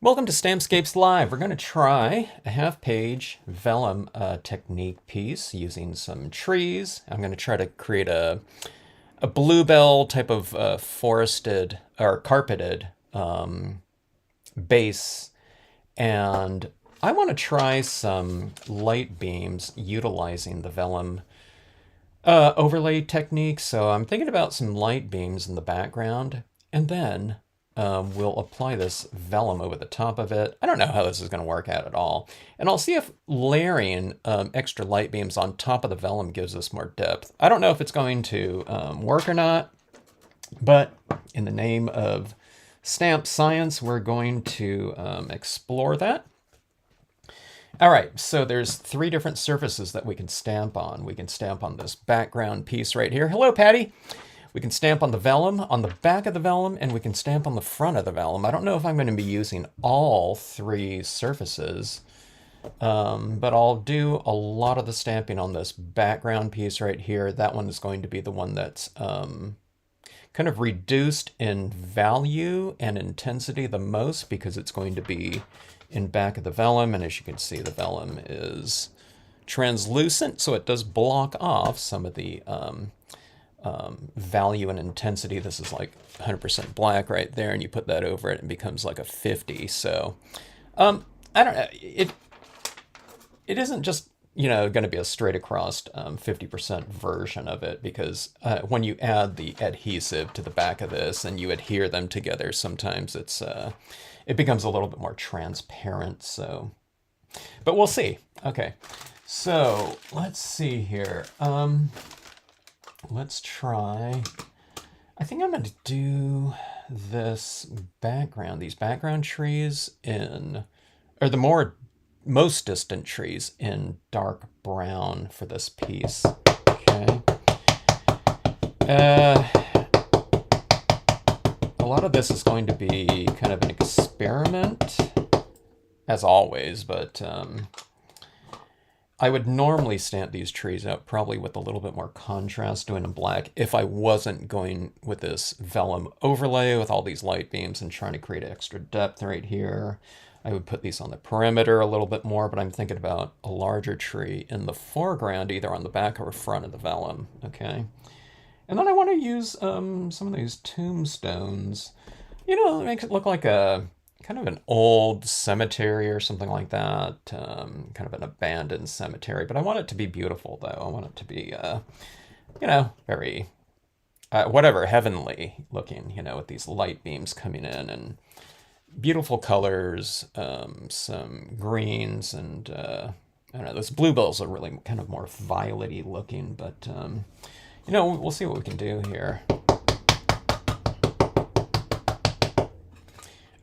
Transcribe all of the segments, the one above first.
Welcome to Stampscapes Live. We're going to try a half-page vellum technique piece using some trees. I'm going to try to create a bluebell type of forested or carpeted base, and I want to try some light beams utilizing the vellum overlay technique. So I'm thinking about some light beams in the background, and then we'll apply this vellum over the top of it. I don't know how this is going to work out at all. And I'll see if layering extra light beams on top of the vellum gives us more depth. I don't know if it's going to work or not, but in the name of stamp science, we're going to explore that. All right, so there's three different surfaces that we can stamp on. We can stamp on this background piece right here. Hello, Patty. We can stamp on the vellum, on the back of the vellum, and we can stamp on the front of the vellum. I don't know if I'm going to be using all three surfaces, but I'll do a lot of the stamping on this background piece right here. That one is going to be the one that's kind of reduced in value and intensity the most because it's going to be in back of the vellum. And as you can see, the vellum is translucent, so it does block off some of the value and intensity. This is like 100% black right there, and you put that over it and it becomes like a 50. So I don't know. It isn't just, going to be a straight across 50% version of it, because when you add the adhesive to the back of this and you adhere them together, sometimes it becomes a little bit more transparent. So, but we'll see. Okay, so let's see here. Let's try, I think I'm going to do this background, these background trees or the most distant trees in dark brown for this piece. Okay. A lot of this is going to be kind of an experiment, as always, but I would normally stamp these trees out probably with a little bit more contrast, doing them black, if I wasn't going with this vellum overlay with all these light beams and trying to create extra depth right here. I would put these on the perimeter a little bit more, but I'm thinking about a larger tree in the foreground, either on the back or front of the vellum, okay? And then I want to use some of these tombstones. It makes it look like a kind of an old cemetery or something like that, kind of an abandoned cemetery. But I want it to be beautiful, though. I want it to be, very, whatever, heavenly looking, with these light beams coming in and beautiful colors, some greens, and I don't know, those bluebells are really kind of more violet-y looking, but, we'll see what we can do here.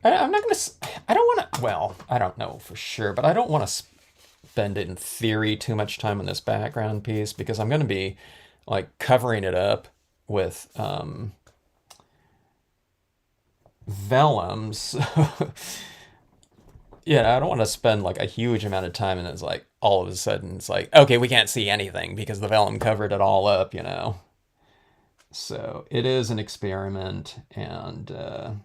I'm not going to, I don't want to, well, I don't know for sure, but I don't want to spend, in theory, too much time on this background piece, because I'm going to be, like, covering it up with vellum. So, I don't want to spend, like, a huge amount of time, and it's like, all of a sudden, it's like, okay, we can't see anything because the vellum covered it all up, So it is an experiment, and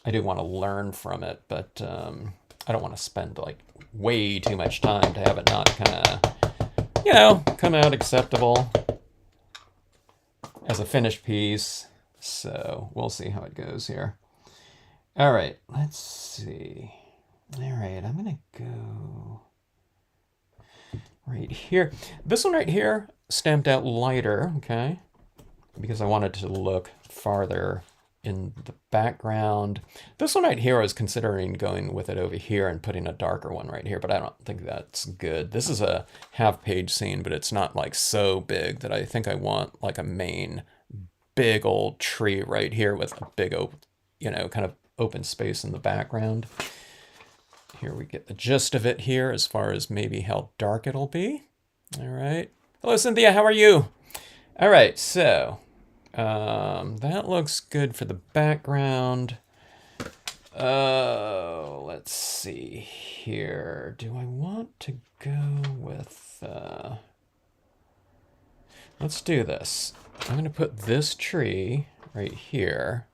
I do want to learn from it, but I don't want to spend like way too much time to have it not kind of, come out acceptable as a finished piece. So we'll see how it goes here. All right, let's see. All right, I'm going to go right here. This one right here, stamped out lighter, okay, because I wanted to look farther in the background. This one right here, I was considering going with it over here and putting a darker one right here, but I don't think that's good. This is a half-page scene, but it's not like so big that I think I want like a main big old tree right here with a big open, kind of open space in the background. Here we get the gist of it here as far as maybe how dark it'll be. All right. Hello, Cynthia. How are you? All right. So that looks good for the background. Let's see here. Do I want to go with, let's do this. I'm going to put this tree right here.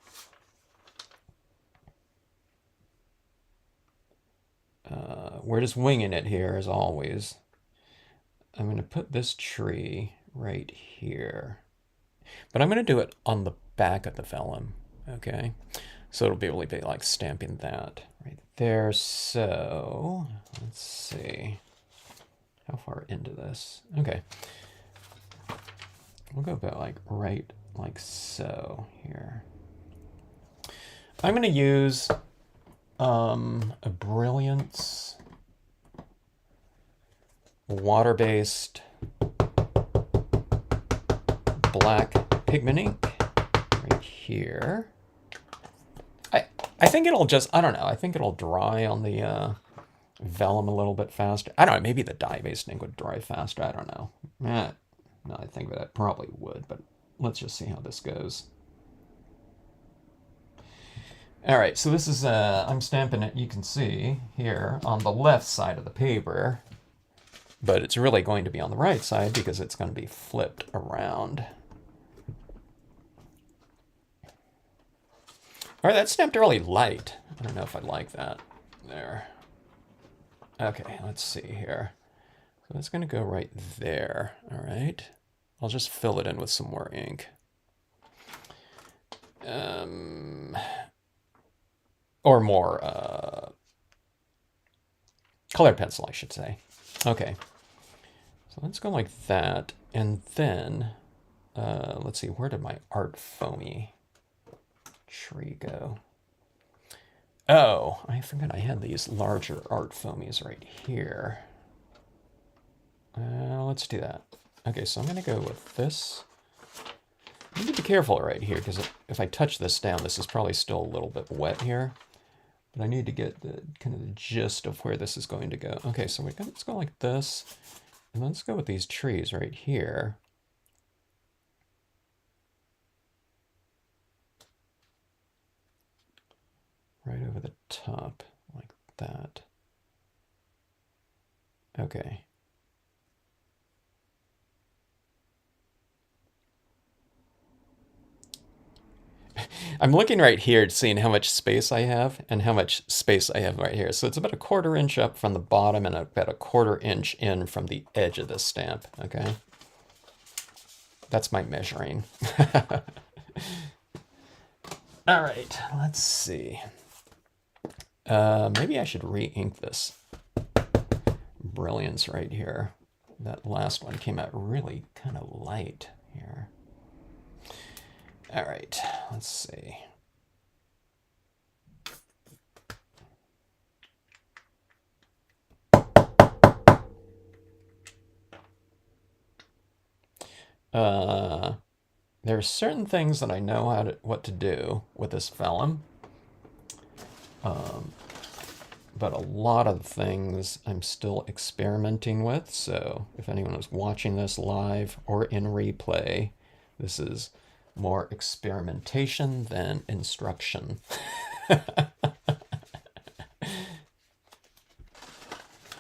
we're just winging it here as always. I'm going to put this tree right here. But I'm going to do it on the back of the vellum, okay? So it'll be really be like stamping that right there. So let's see. How far into this? Okay. We'll go about like right like so here. I'm going to use a Brilliance water-based black pigment ink right here. I think it'll just, I don't know, I think it'll dry on the vellum a little bit faster. I don't know, maybe the dye-based ink would dry faster, I don't know. No, I think that it probably would, but let's just see how this goes. All right, so this is, I'm stamping it, you can see here on the left side of the paper, but it's really going to be on the right side because it's going to be flipped around. All right, that's stamped really light. I don't know if I like that. There. Okay, let's see here. So that's going to go right there. All right. I'll just fill it in with some more ink. Or more colored pencil, I should say. Okay. So let's go like that. And then, let's see, where did my art foamy tree go? Oh, I forgot I had these larger art foamies right here. Let's do that. Okay, so I'm going to go with this. I need to be careful right here, because if I touch this down, this is probably still a little bit wet here. But I need to get the kind of the gist of where this is going to go. Okay, so let's go like this. And let's go with these trees right here. Right over the top, like that. Okay. I'm looking right here, seeing how much space I have and how much space I have right here. So it's about a 1/4 inch up from the bottom and about a 1/4 inch in from the edge of the stamp, okay? That's my measuring. All right, let's see. Maybe I should re-ink this Brilliance right here. That last one came out really kind of light here. All right, let's see. There are certain things that I know what to do with this vellum. But a lot of things I'm still experimenting with. So if anyone is watching this live or in replay, this is more experimentation than instruction.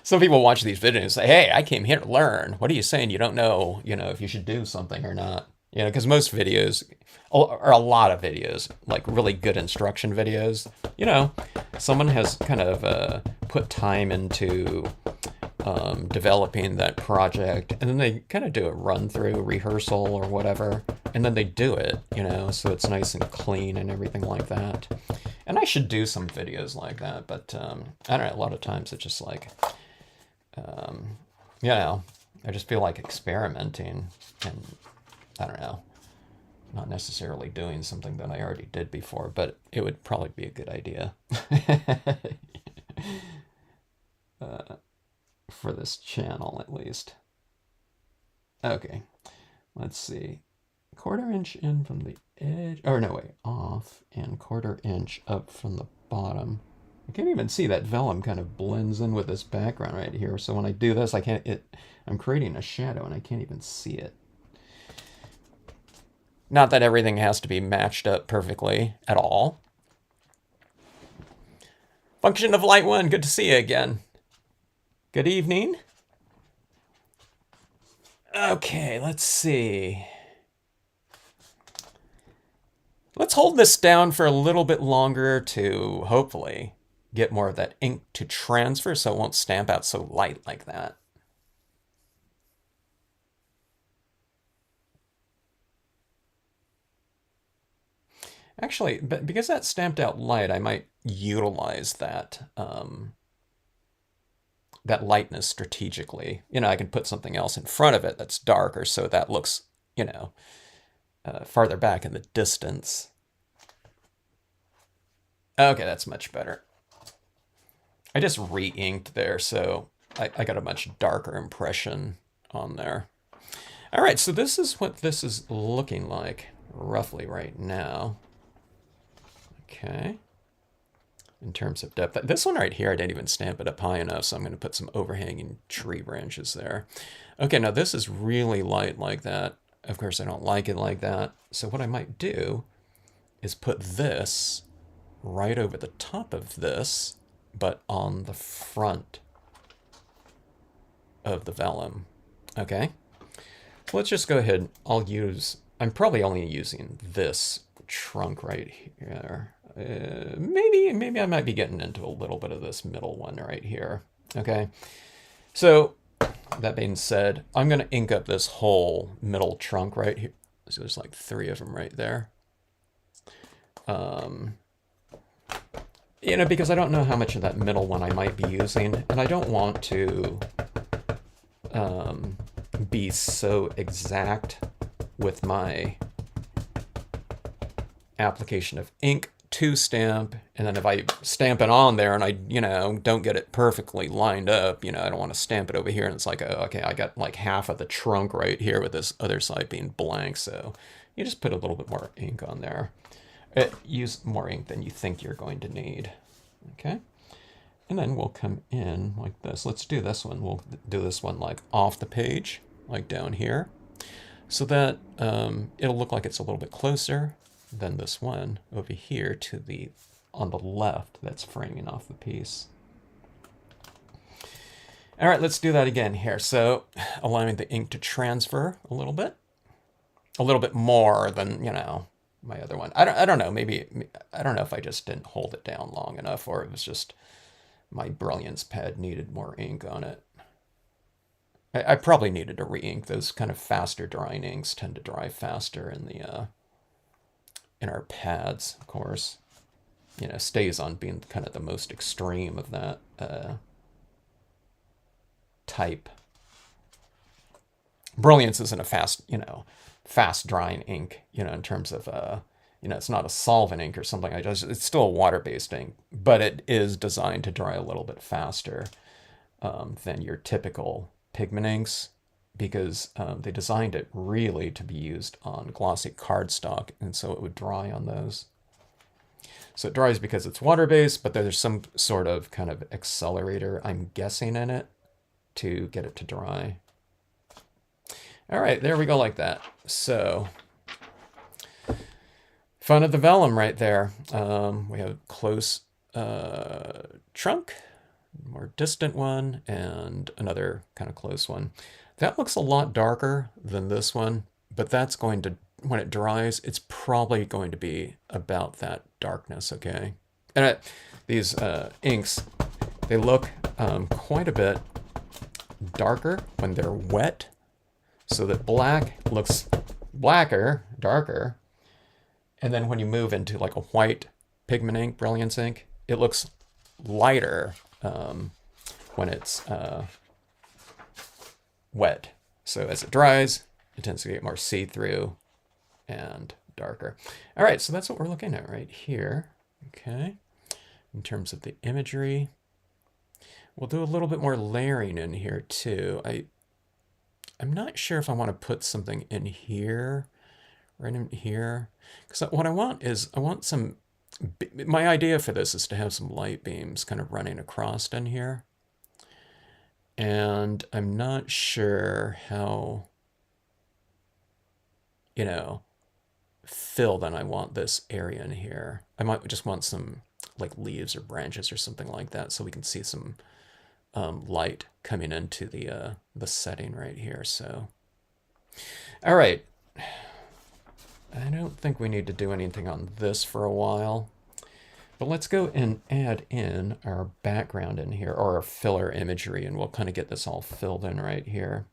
Some people watch these videos and say, hey, I came here to learn. What are you saying? You don't know, if you should do something or not. Because most videos, or a lot of videos, like really good instruction videos, someone has kind of put time into developing that project, and then they kind of do a run-through rehearsal or whatever, and then they do it, so it's nice and clean and everything like that. And I should do some videos like that, but I don't know, a lot of times it's just like, I just feel like experimenting, and I don't know, not necessarily doing something that I already did before, but it would probably be a good idea for this channel, at least. Okay, let's see. 1/4 inch in from the edge, or no, wait, off, and 1/4 inch up from the bottom. I can't even see that vellum kind of blends in with this background right here. So when I do this, I'm creating a shadow and I can't even see it. Not that everything has to be matched up perfectly at all. Function of Light 1, good to see you again. Good evening. Okay, let's see. Let's hold this down for a little bit longer to, hopefully, get more of that ink to transfer so it won't stamp out so light like that. Actually, but because that stamped out light, I might utilize that lightness strategically. You know, I can put something else in front of it that's darker so that looks, you know, farther back in the distance. Okay, that's much better. I just re-inked there, so I got a much darker impression on there. All right, so this is what this is looking like roughly right now. Okay. In terms of depth. This one right here, I didn't even stamp it up high enough, so I'm going to put some overhanging tree branches there. Okay, now this is really light like that. Of course, I don't like it like that. So what I might do is put this right over the top of this, but on the front of the vellum. Okay? So let's just go ahead. I'm probably only using this trunk right here. Maybe I might be getting into a little bit of this middle one right here. Okay, so that being said, I'm going to ink up this whole middle trunk right here. So there's like 3 of them right there. You know, because I don't know how much of that middle one I might be using, and I don't want to be so exact with my application of ink to stamp, and then if I stamp it on there and I, you know, don't get it perfectly lined up, you know, I don't want to stamp it over here and it's like, oh, okay, I got like half of the trunk right here with this other side being blank, so you just put a little bit more ink on there. Use more ink than you think you're going to need, okay? And then we'll come in like this. Let's do this one. We'll do this one like off the page, like down here, so that it'll look like it's a little bit closer than this one over here to the on the left that's framing off the piece. All right, let's do that again here. So allowing the ink to transfer a little bit more than, you know, my other one. I don't know, maybe, I don't know if I just didn't hold it down long enough or it was just my Brilliance pad needed more ink on it. I probably needed to re-ink. Those kind of faster drying inks tend to dry faster in the in our pads, of course. You know, StazOn being kind of the most extreme of that type. Brilliance isn't a fast drying ink, you know, in terms of, you know, it's not a solvent ink or something. It's still a water-based ink, but it is designed to dry a little bit faster than your typical pigment inks, because they designed it really to be used on glossy cardstock, and so it would dry on those. So it dries because it's water-based, but there's some sort of kind of accelerator, I'm guessing, in it to get it to dry. All right, there we go like that. So, fun of the vellum right there. We have a close trunk, more distant one, and another kind of close one. That looks a lot darker than this one, but that's going to, when it dries, it's probably going to be about that darkness, okay? And these inks, they look quite a bit darker when they're wet, so that black looks blacker, darker, and then when you move into like a white pigment ink, Brilliance ink, it looks lighter when it's wet. So as it dries, it tends to get more see-through and darker. All right, so that's what we're looking at right here. Okay, in terms of the imagery, we'll do a little bit more layering in here too. I'm not sure if I want to put something in here, right in here, because what I want is, my idea for this is to have some light beams kind of running across in here. And I'm not sure how, you know, filled in I want this area in here. I might just want some like leaves or branches or something like that so we can see some light coming into the setting right here. So, all right. I don't think we need to do anything on this for a while. But let's go and add in our background in here, or our filler imagery, and we'll kind of get this all filled in right here.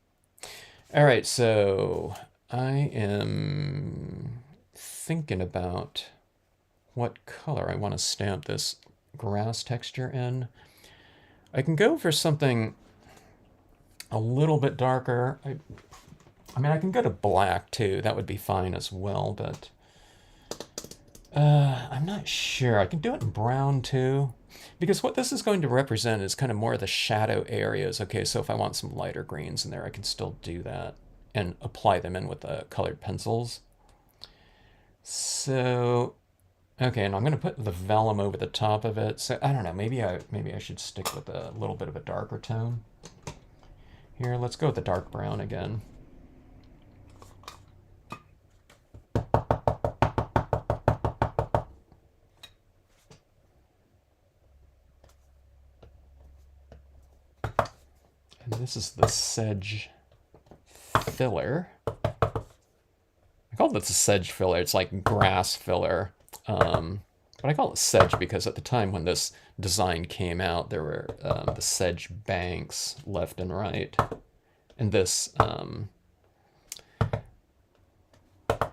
All right, so I am thinking about what color I want to stamp this grass texture in. I can go for something a little bit darker. I mean, I can go to black too. That would be fine as well, but I'm not sure. I can do it in brown too, because what this is going to represent is kind of more of the shadow areas. Okay, so if I want some lighter greens in there, I can still do that and apply them in with the colored pencils. So, okay, and I'm going to put the vellum over the top of it. So I don't know, maybe I should stick with a little bit of a darker tone. Here, let's go with the dark brown again. And this is the sedge filler. I call this a sedge filler. It's like grass filler. But I call it sedge because at the time when this design came out, there were the sedge banks left and right. And this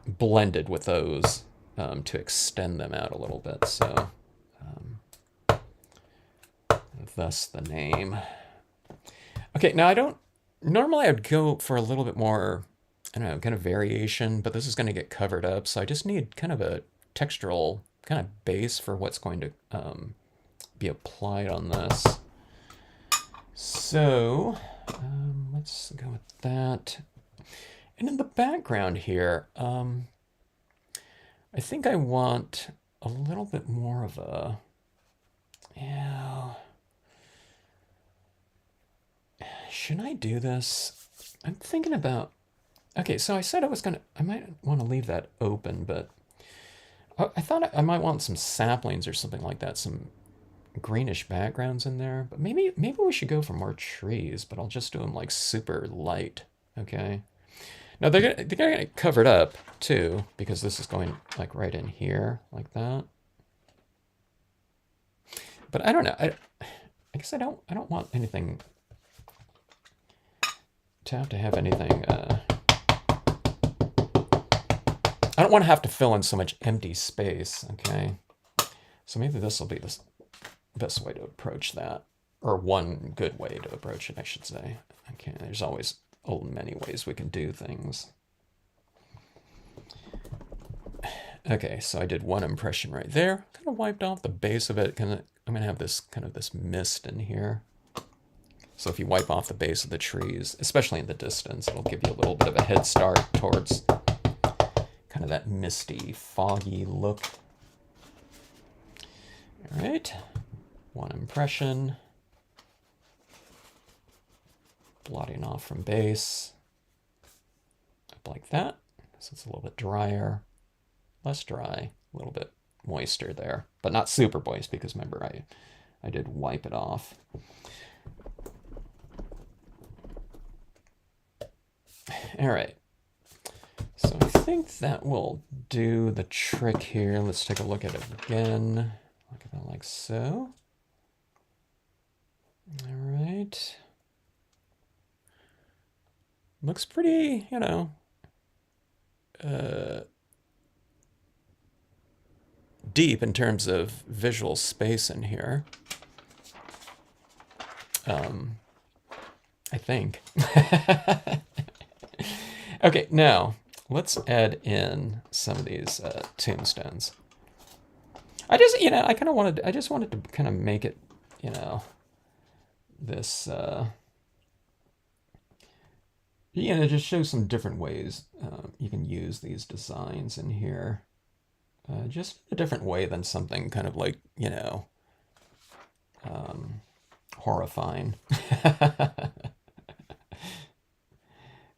blended with those to extend them out a little bit. So thus the name. Okay, now normally I'd go for a little bit more, I don't know, kind of variation, but this is going to get covered up. So I just need kind of a textural kind of base for what's going to be applied on this. So let's go with that. And in the background here, I think I want a little bit more of a, should I do this? I'm thinking about, okay, so I said I might want to leave that open, but I thought I might want some saplings or something like that, some greenish backgrounds in there. But maybe we should go for more trees, but I'll just do them like super light, okay? Now they're gonna get covered up too, because this is going like right in here, like that. But I don't know. I guess I don't want anything to have anything. I don't want to have to fill in so much empty space. Okay, so maybe this will be the best way to approach that, or one good way to approach it, I should say. Okay, there's always many ways we can do things. Okay, so I did one impression right there. Kind of wiped off the base of it. I'm gonna have this kind of this mist in here. So if you wipe off the base of the trees, especially in the distance, it'll give you a little bit of a head start towards kind of that misty, foggy look. All right, one impression. Blotting off from base, up like that. So it's a little bit drier, less dry, a little bit moister there, but not super moist because remember I did wipe it off. All right, so I think that will do the trick here. Let's take a look at it again. Look at that like so. All right. Looks pretty, you know, deep in terms of visual space in here. I think. Okay, now let's add in some of these tombstones. I just, I kind of I just wanted to kind of make it, this, just show some different ways you can use these designs in here. Just a different way than something kind of like, horrifying.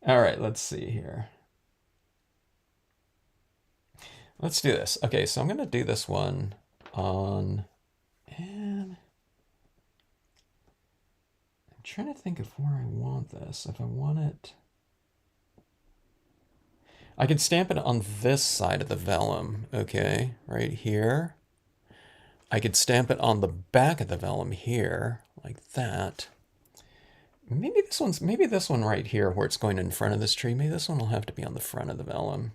All right, let's see here. Let's do this. Okay, so I'm going to do this one on, and I'm trying to think of where I want this. If I want it, I can stamp it on this side of the vellum, okay, right here. I could stamp it on the back of the vellum here, like that. Maybe this one right here where it's going in front of this tree, maybe this one will have to be on the front of the vellum.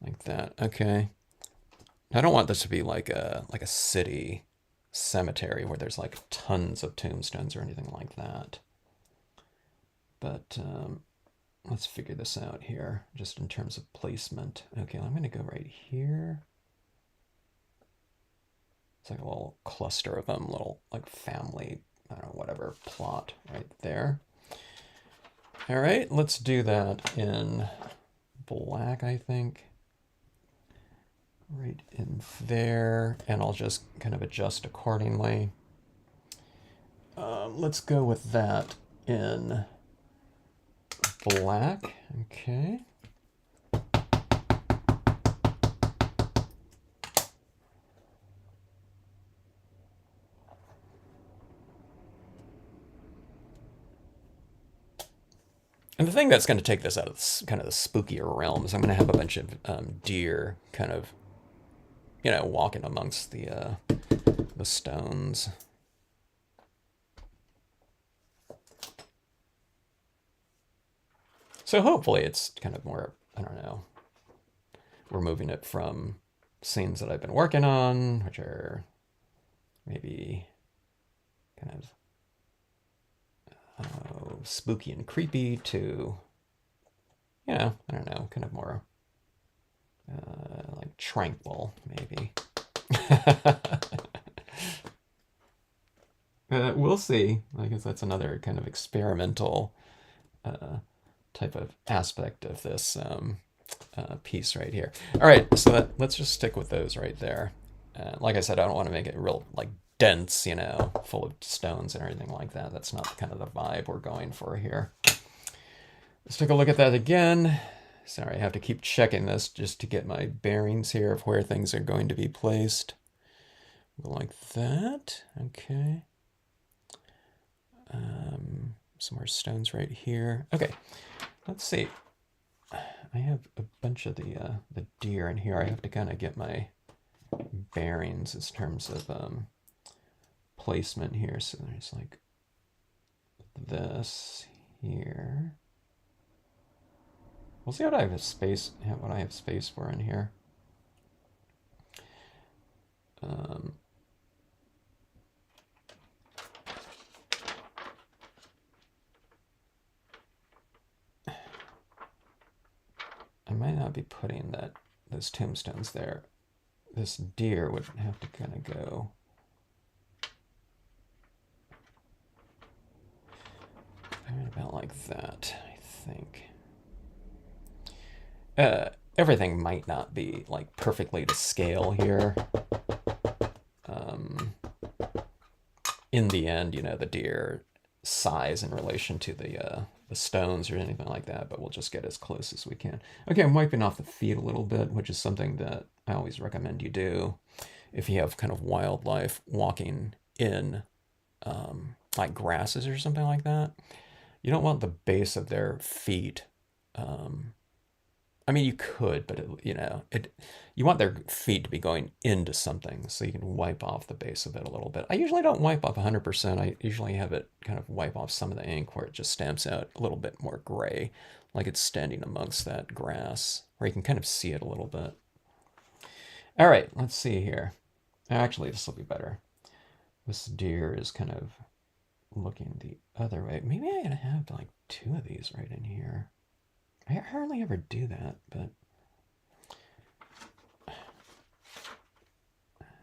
Like that. Okay. I don't want this to be like a city cemetery where there's like tons of tombstones or anything like that. But let's figure this out here, just in terms of placement. Okay, I'm going to go right here. It's like a little cluster of them, little like family, I don't know, whatever, plot right there. All right, let's do that in black, I think. Right in there, and I'll just kind of adjust accordingly. Let's go with that in black. Okay. And the thing that's going to take this out of kind of the spookier realm is I'm going to have a bunch of deer kind of, you know, walking amongst the stones. So hopefully it's kind of more, I don't know, we're moving it from scenes that I've been working on, which are maybe kind of spooky and creepy, to, you know, I don't know, kind of more like tranquil, maybe. We'll see. I guess that's another kind of experimental type of aspect of this piece right here. All right, so let's just stick with those right there. Like I said, I don't want to make it real like dense, you know, full of stones and everything like that. That's not kind of the vibe we're going for here. Let's take a look at that again. Sorry, I have to keep checking this just to get my bearings here of where things are going to be placed. Like that. Okay. Some more stones right here. Okay, let's see. I have a bunch of the deer in here. I have to kind of get my bearings in terms of placement here. So there's like this here. We'll see what I have space for in here. I might not be putting those tombstones there. This deer would have to kind of go right about like that, I think. Everything might not be like perfectly to scale here. In the end, you know, the deer size in relation to the stones or anything like that, but we'll just get as close as we can. Okay, I'm wiping off the feet a little bit, which is something that I always recommend you do if you have kind of wildlife walking in like grasses or something like that. You don't want the base of their feet. I mean, you could, but you want their feet to be going into something, so you can wipe off the base of it a little bit. I usually don't wipe off 100%. I usually have it kind of wipe off some of the ink where it just stamps out a little bit more gray, like it's standing amongst that grass, where you can kind of see it a little bit. All right, let's see here. Actually, this will be better. This deer is kind of looking the other way. Maybe I'm gonna have like two of these right in here. I hardly ever do that, but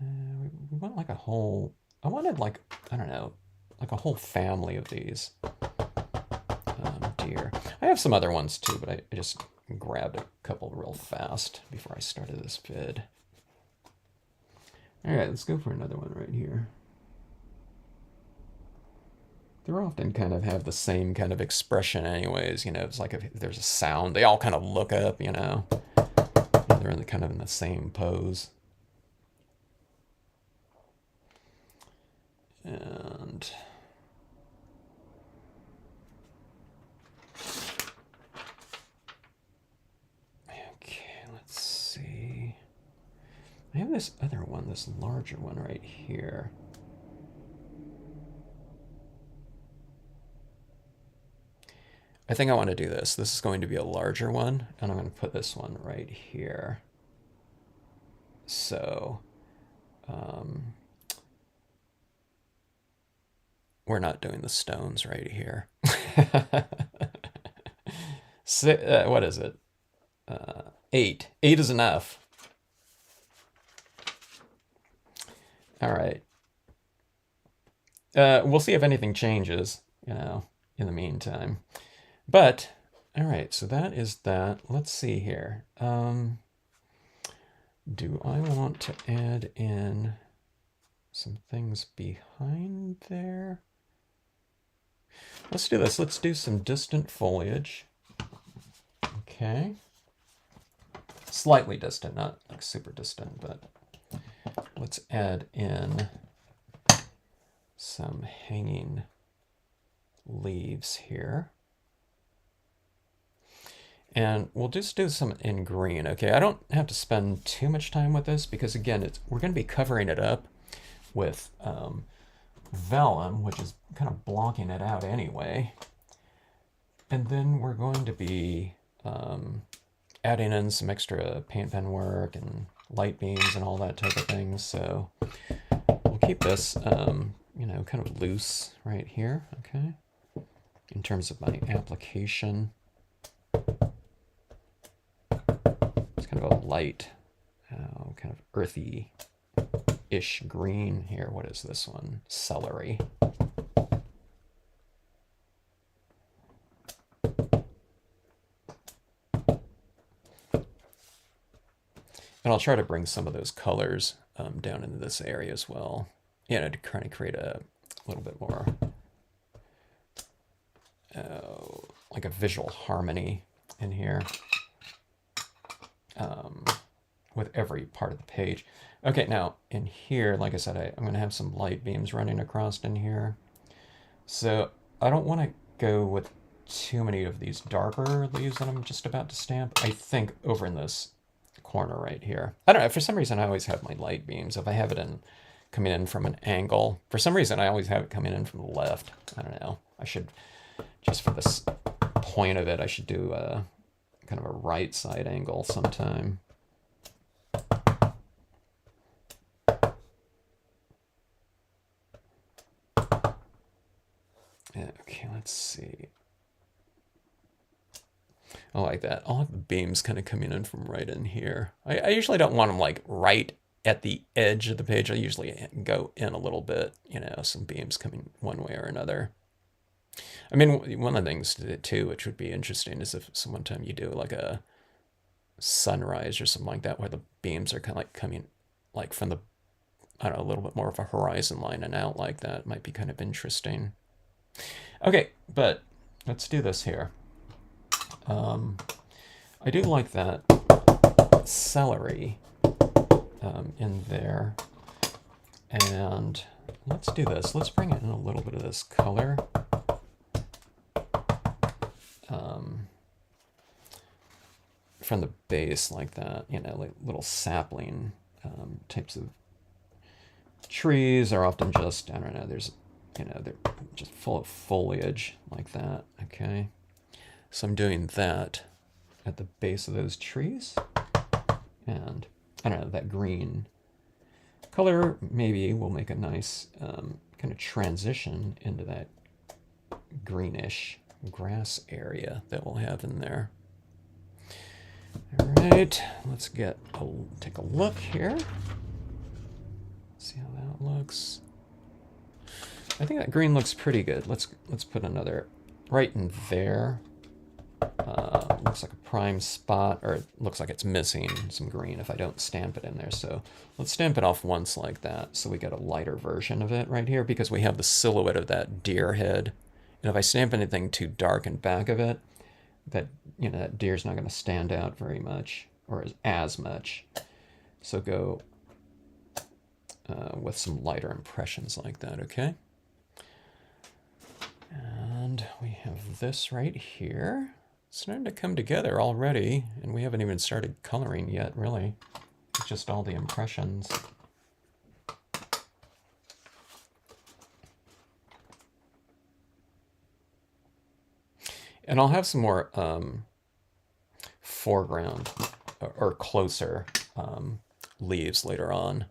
we want like a whole, I wanted like, I don't know, like a whole family of these deer. I have some other ones too, but I just grabbed a couple real fast before I started this vid. All right, let's go for another one right here. They're often kind of have the same kind of expression anyways, you know, it's like if there's a sound, they all kind of look up, you know. They're kind of in the same pose. And okay, let's see. I have this other one, this larger one right here. I think I want to do this. This is going to be a larger one, and I'm going to put this one right here. So we're not doing the stones right here. So, what is it? 8. 8 is enough. All right. We'll see if anything changes, in the meantime. But, all right, so that is that. Let's see here. Do I want to add in some things behind there? Let's do this. Let's do some distant foliage. Okay. Slightly distant, not like super distant, but let's add in some hanging leaves here. And we'll just do some in green, okay? I don't have to spend too much time with this because, again, we're going to be covering it up with vellum, which is kind of blocking it out anyway. And then we're going to be adding in some extra paint pen work and light beams and all that type of thing. So we'll keep this, kind of loose right here, okay? In terms of my application. It's kind of a light, kind of earthy-ish green here. What is this one? Celery. And I'll try to bring some of those colors down into this area as well, to kind of create a little bit more like a visual harmony in here with every part of the page. Okay, now in here, like I said, I'm going to have some light beams running across in here. So I don't want to go with too many of these darker leaves that I'm just about to stamp. I think over in this corner right here. I don't know, for some reason I always have my light beams. If I have it coming in from an angle, for some reason I always have it coming in from the left. I don't know. I should, just for this point of it, I should do a kind of a right side angle sometime. Okay, let's see. I like that. I'll have the beams kind of coming in from right in here. I usually don't want them like right at the edge of the page. I usually go in a little bit, some beams coming one way or another. I mean, one of the things too, which would be interesting, is if one time you do like a sunrise or something like that, where the beams are kind of like coming like from the, I don't know, a little bit more of a horizon line and out like that. It might be kind of interesting. Okay, but let's do this here. I do like that celery in there. And let's do this. Let's bring in a little bit of this color. From the base like that, like little sapling types of trees are often just, I don't know, they're just full of foliage like that, okay? So I'm doing that at the base of those trees. And I don't know, that green color maybe will make a nice kind of transition into that greenish grass area that we'll have in there. All right, let's take a look here. See how that looks. I think that green looks pretty good. Let's put another right in there. Looks like a prime spot, or it looks like it's missing some green if I don't stamp it in there. So let's stamp it off once like that, so we get a lighter version of it right here, because we have the silhouette of that deer head. And if I stamp anything too dark in back of it, that that deer's not going to stand out very much, or as much. So go with some lighter impressions like that, okay? And we have this right here. It's starting to come together already, and we haven't even started coloring yet, really. just all the impressions. And I'll have some more foreground or closer leaves later on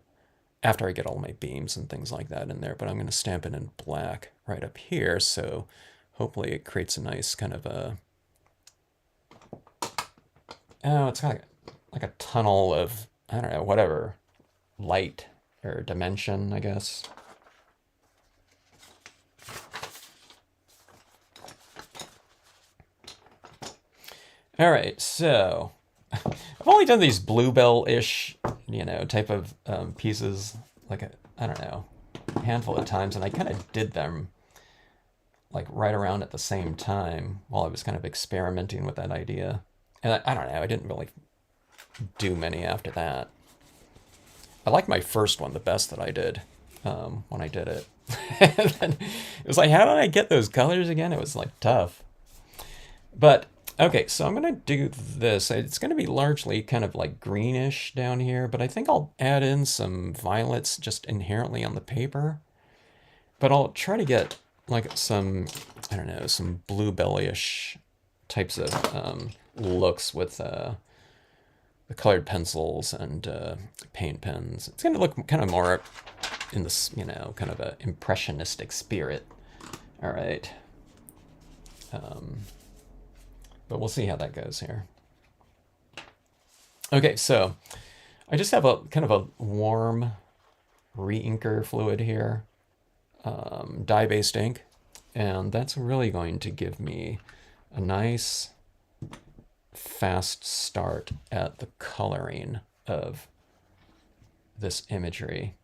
after I get all my beams and things like that in there. But I'm going to stamp it in black right up here, so hopefully it creates a nice kind of a... Oh, it's got like a tunnel of, I don't know, whatever, light or dimension, I guess. All right, so I've only done these bluebell-ish, type of pieces, like I don't know, a handful of times, and I kind of did them like right around at the same time while I was kind of experimenting with that idea. And I don't know, I didn't really do many after that. I like my first one the best that I did when I did it. And then it was like, how did I get those colors again? It was like tough. But okay, so I'm going to do this. It's going to be largely kind of like greenish down here, but I think I'll add in some violets just inherently on the paper. But I'll try to get like some, I don't know, some bluebelly-ish types of looks with the colored pencils and paint pens. It's going to look kind of more in this, kind of a impressionistic spirit. All right. But we'll see how that goes here. Okay, so I just have a kind of a warm re-inker fluid here, dye-based ink, and that's really going to give me a nice fast start at the coloring of this imagery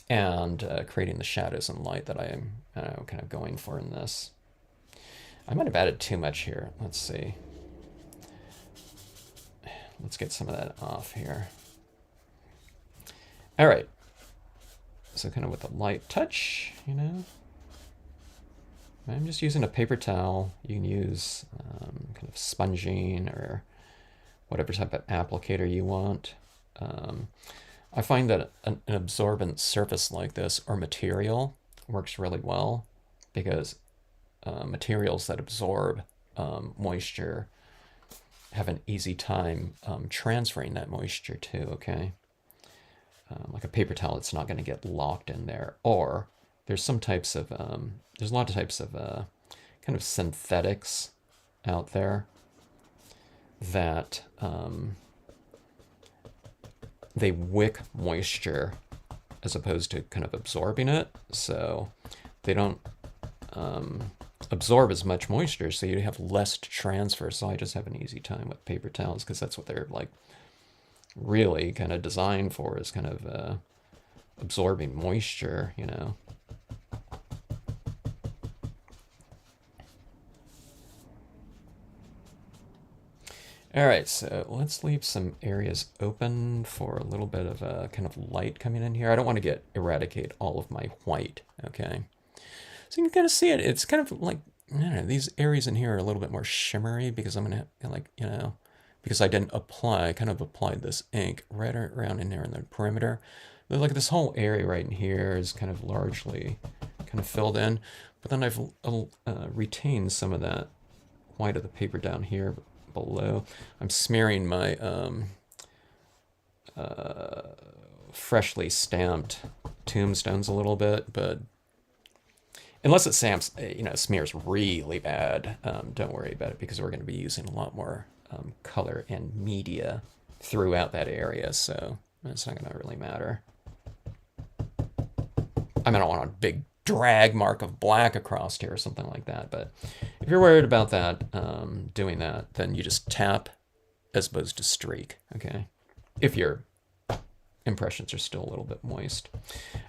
and creating the shadows and light that I am kind of going for in this. I might have added too much here. Let's see. Let's get some of that off here. All right. So kind of with a light touch, I'm just using a paper towel. You can use kind of sponging or whatever type of applicator you want. I find that an absorbent surface like this or material works really well because materials that absorb moisture have an easy time transferring that moisture too, okay? Like a paper towel, it's not going to get locked in there. Or there's some types of, there's a lot of types of kind of synthetics out there that they wick moisture as opposed to kind of absorbing it. So they don't absorb as much moisture, so you have less to transfer. So I just have an easy time with paper towels because that's what they're like really kind of designed for, is kind of absorbing moisture, All right, so let's leave some areas open for a little bit of a kind of light coming in here. I don't want to eradicate all of my white, okay? So you can kind of see it. It's kind of like, I don't know, these areas in here are a little bit more shimmery because I'm going to, like, because I didn't apply, I kind of applied this ink right around in there in the perimeter. But like this whole area right in here is kind of largely kind of filled in. But then I've retained some of that white of the paper down here below. I'm smearing my freshly stamped tombstones a little bit, but unless it smears really bad, don't worry about it because we're going to be using a lot more color and media throughout that area, so it's not going to really matter. I mean, I don't want a big drag mark of black across here or something like that, but if you're worried about that, doing that, then you just tap as opposed to streak, okay? If your impressions are still a little bit moist.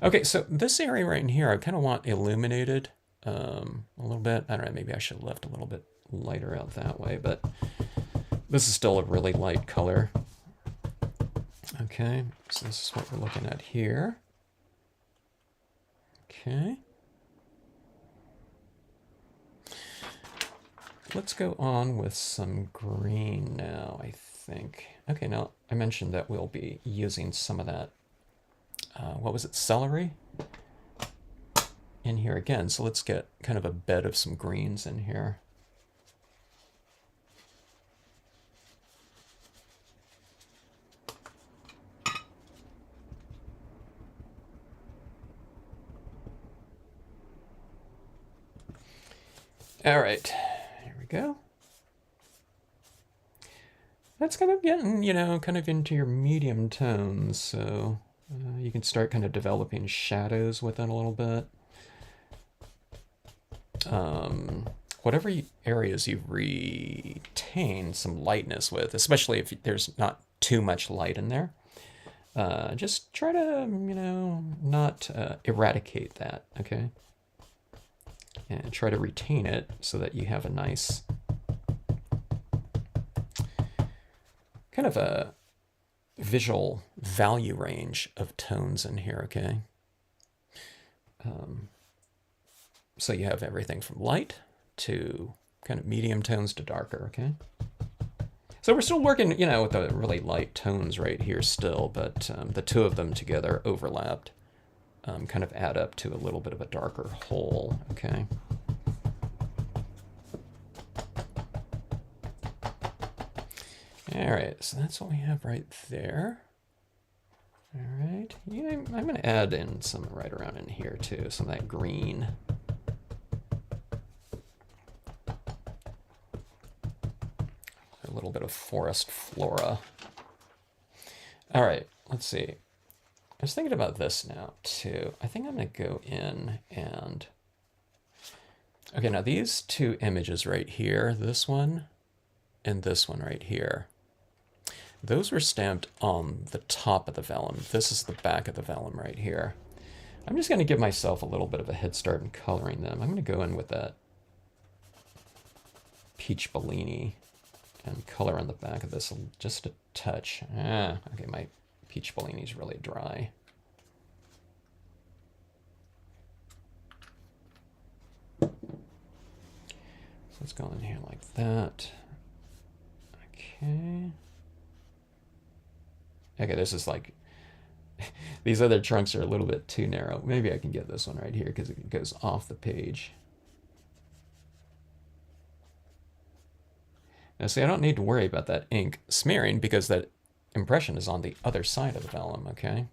Okay, so this area right in here, I kind of want illuminated a little bit. I don't know, maybe I should have left a little bit lighter out that way, but this is still a really light color. Okay, so this is what we're looking at here. Okay. Let's go on with some green now, I think. Okay, now I mentioned that we'll be using some of that, what was it, celery in here again. So let's get kind of a bed of some greens in here. All right, here we go. That's kind of getting, kind of into your medium tones, so you can start kind of developing shadows with it a little bit. Whatever areas you retain some lightness with, especially if there's not too much light in there, just try to, not eradicate that, okay? And try to retain it so that you have a nice kind of a visual value range of tones in here, okay? So you have everything from light to kind of medium tones to darker, okay? So we're still working, with the really light tones right here still, but the two of them together overlapped kind of add up to a little bit of a darker whole, okay? All right, so that's what we have right there. All right, yeah, I'm going to add in some right around in here too, some of that green. A little bit of forest flora. All right, let's see. I was thinking about this now too. I think I'm going to go in and... Okay, now these two images right here, this one and this one right here, those were stamped on the top of the vellum. This is the back of the vellum right here. I'm just going to give myself a little bit of a head start in coloring them. I'm going to go in with that peach Bellini and color on the back of this just a touch. Okay, my peach Bellini is really dry. So let's go in here like that. Okay. Okay, this is like, these other trunks are a little bit too narrow. Maybe I can get this one right here because it goes off the page. Now see, I don't need to worry about that ink smearing because that impression is on the other side of the vellum, okay?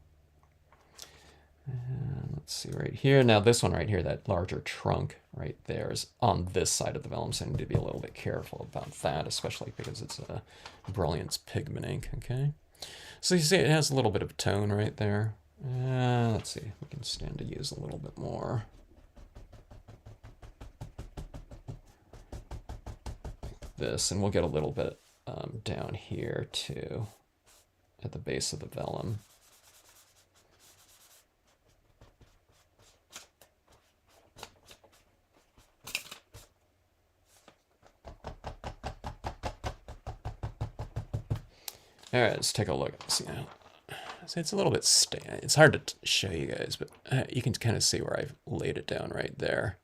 And let's see right here. Now this one right here, that larger trunk right there is on this side of the vellum, so I need to be a little bit careful about that, especially because it's a Brilliance pigment ink, okay? So you see it has a little bit of tone right there. Let's see, we can stand to use a little bit more. Like this, and we'll get a little bit down here too, at the base of the vellum. All right, let's take a look. See now. So it's a little bit it's hard to show you guys, but you can kind of see where I've laid it down right there.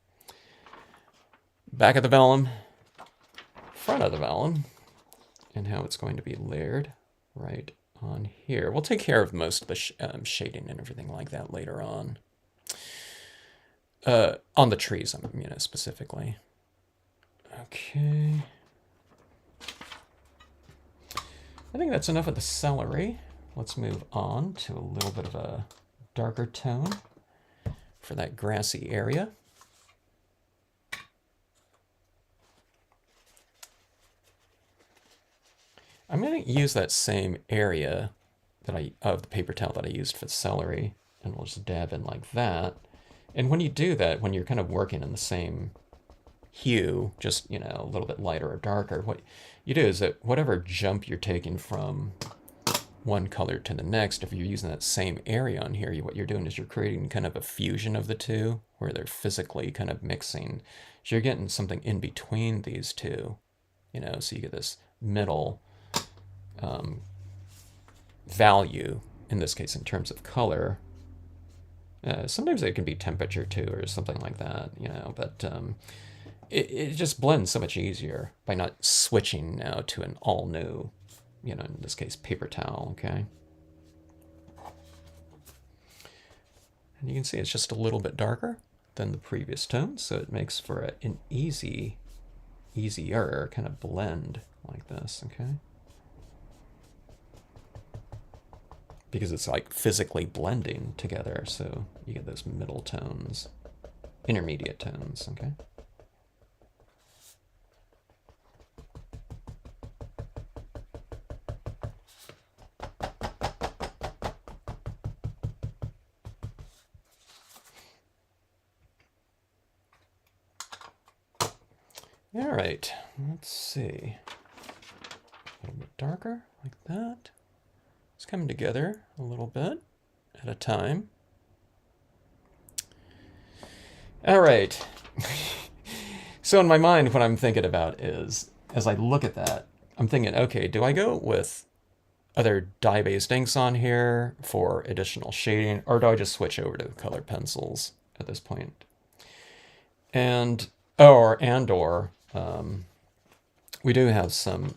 Back of the vellum, front of the vellum, and how it's going to be layered right on here. We'll take care of most of the shading and everything like that later on. On the trees, specifically. Okay. I think that's enough of the celery. Let's move on to a little bit of a darker tone for that grassy area. I'm going to use that same area that of the paper towel that I used for the celery, and we'll just dab in like that. And when you do that, when you're kind of working in the same hue, just, a little bit lighter or darker, what you do is that whatever jump you're taking from one color to the next, if you're using that same area on here, what you're doing is you're creating kind of a fusion of the two where they're physically kind of mixing. So you're getting something in between these two, so you get this middle value, in this case in terms of color. Sometimes it can be temperature too or something like that, but it just blends so much easier by not switching now to an all new, in this case, paper towel, okay? And you can see it's just a little bit darker than the previous tone, so it makes for an easier kind of blend like this, okay? Because it's like physically blending together, so you get those middle tones, intermediate tones, okay? All right, let's see. A little bit darker, like that. It's coming together a little bit at a time. All right. So in my mind, what I'm thinking about is, as I look at that, I'm thinking, okay, do I go with other dye-based inks on here for additional shading, or do I just switch over to colored pencils at this point? And we do have some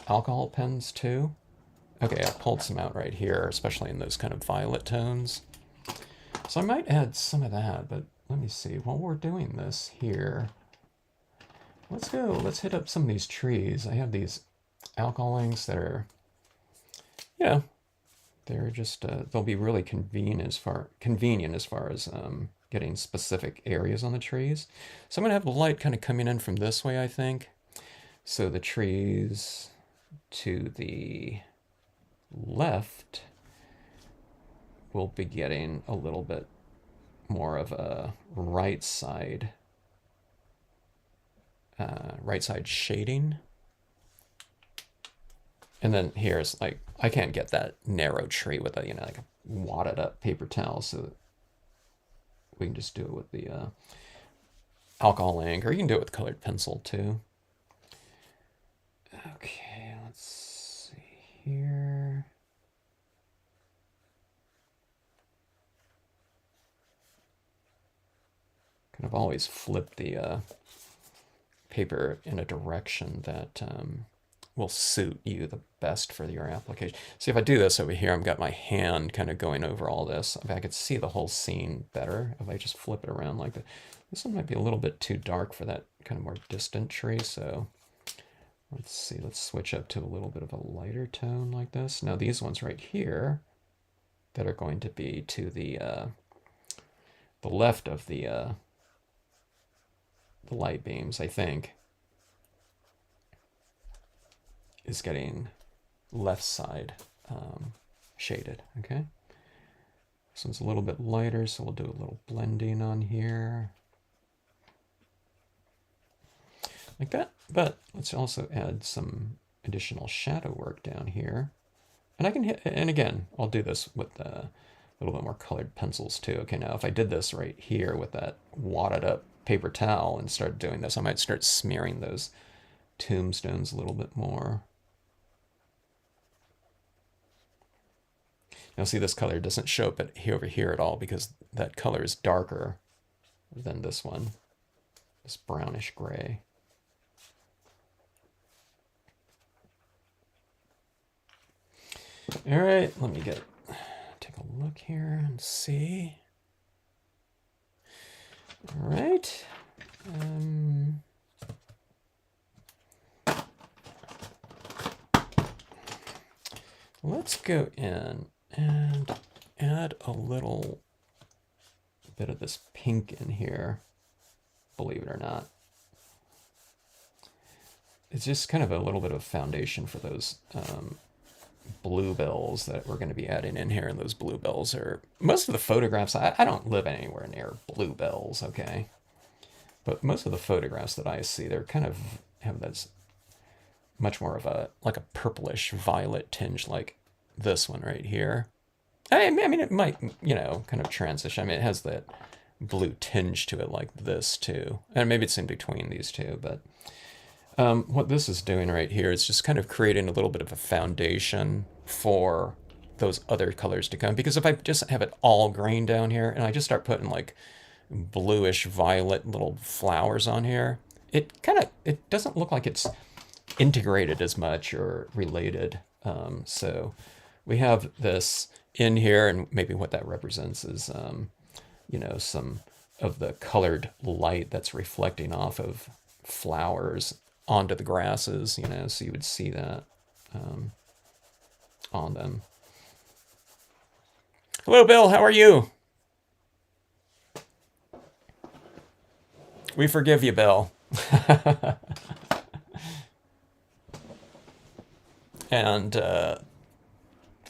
alcohol pens too. Okay, I pulled some out right here, especially in those kind of violet tones. So I might add some of that, but let me see. While we're doing this here, let's hit up some of these trees. I have these alcohol inks that are, they're just, they'll be really convenient as far as getting specific areas on the trees. So I'm gonna have the light kind of coming in from this way, I think. So the trees to the left will be getting a little bit more of a right side shading. And then here's like, I can't get that narrow tree with a, like a wadded up paper towel, so we can just do it with the alcohol ink, or you can do it with colored pencil too. Okay, let's see here. Kind of always flip the paper in a direction that will suit you the best for your application. See, if I do this over here, I've got my hand kind of going over all this. If I could see the whole scene better, if I just flip it around like that. This one might be a little bit too dark for that kind of more distant tree, so let's see, let's switch up to a little bit of a lighter tone like this. Now these ones right here that are going to be to the left of the light beams, I think, is getting left side shaded, okay? This one's a little bit lighter, so we'll do a little blending on here. Like that, but let's also add some additional shadow work down here. And I can hit, and again, I'll do this with a little bit more colored pencils too. Okay, now if I did this right here with that wadded up paper towel and started doing this, I might start smearing those tombstones a little bit more. Now see, this color doesn't show up over here at all because that color is darker than this one, this brownish gray. All right, let me take a look here and see. All right. Let's go in and add a little bit of this pink in here, believe it or not. It's just kind of a little bit of foundation for those bluebells that we're going to be adding in here. And those bluebells are, most of the photographs, I don't live anywhere near bluebells, okay? But most of the photographs that I see, they're kind of have this much more of a, like a purplish violet tinge like this one right here. I mean, it might, kind of transition. I mean, it has that blue tinge to it like this too. And maybe it's in between these two, but what this is doing right here is just kind of creating a little bit of a foundation for those other colors to come. Because if I just have it all green down here and I just start putting like bluish violet little flowers on here, it doesn't look like it's integrated as much or related. So we have this in here, and maybe what that represents is, some of the colored light that's reflecting off of flowers onto the grasses, so you would see that on them. Hello, Bill. How are you? We forgive you, Bill. And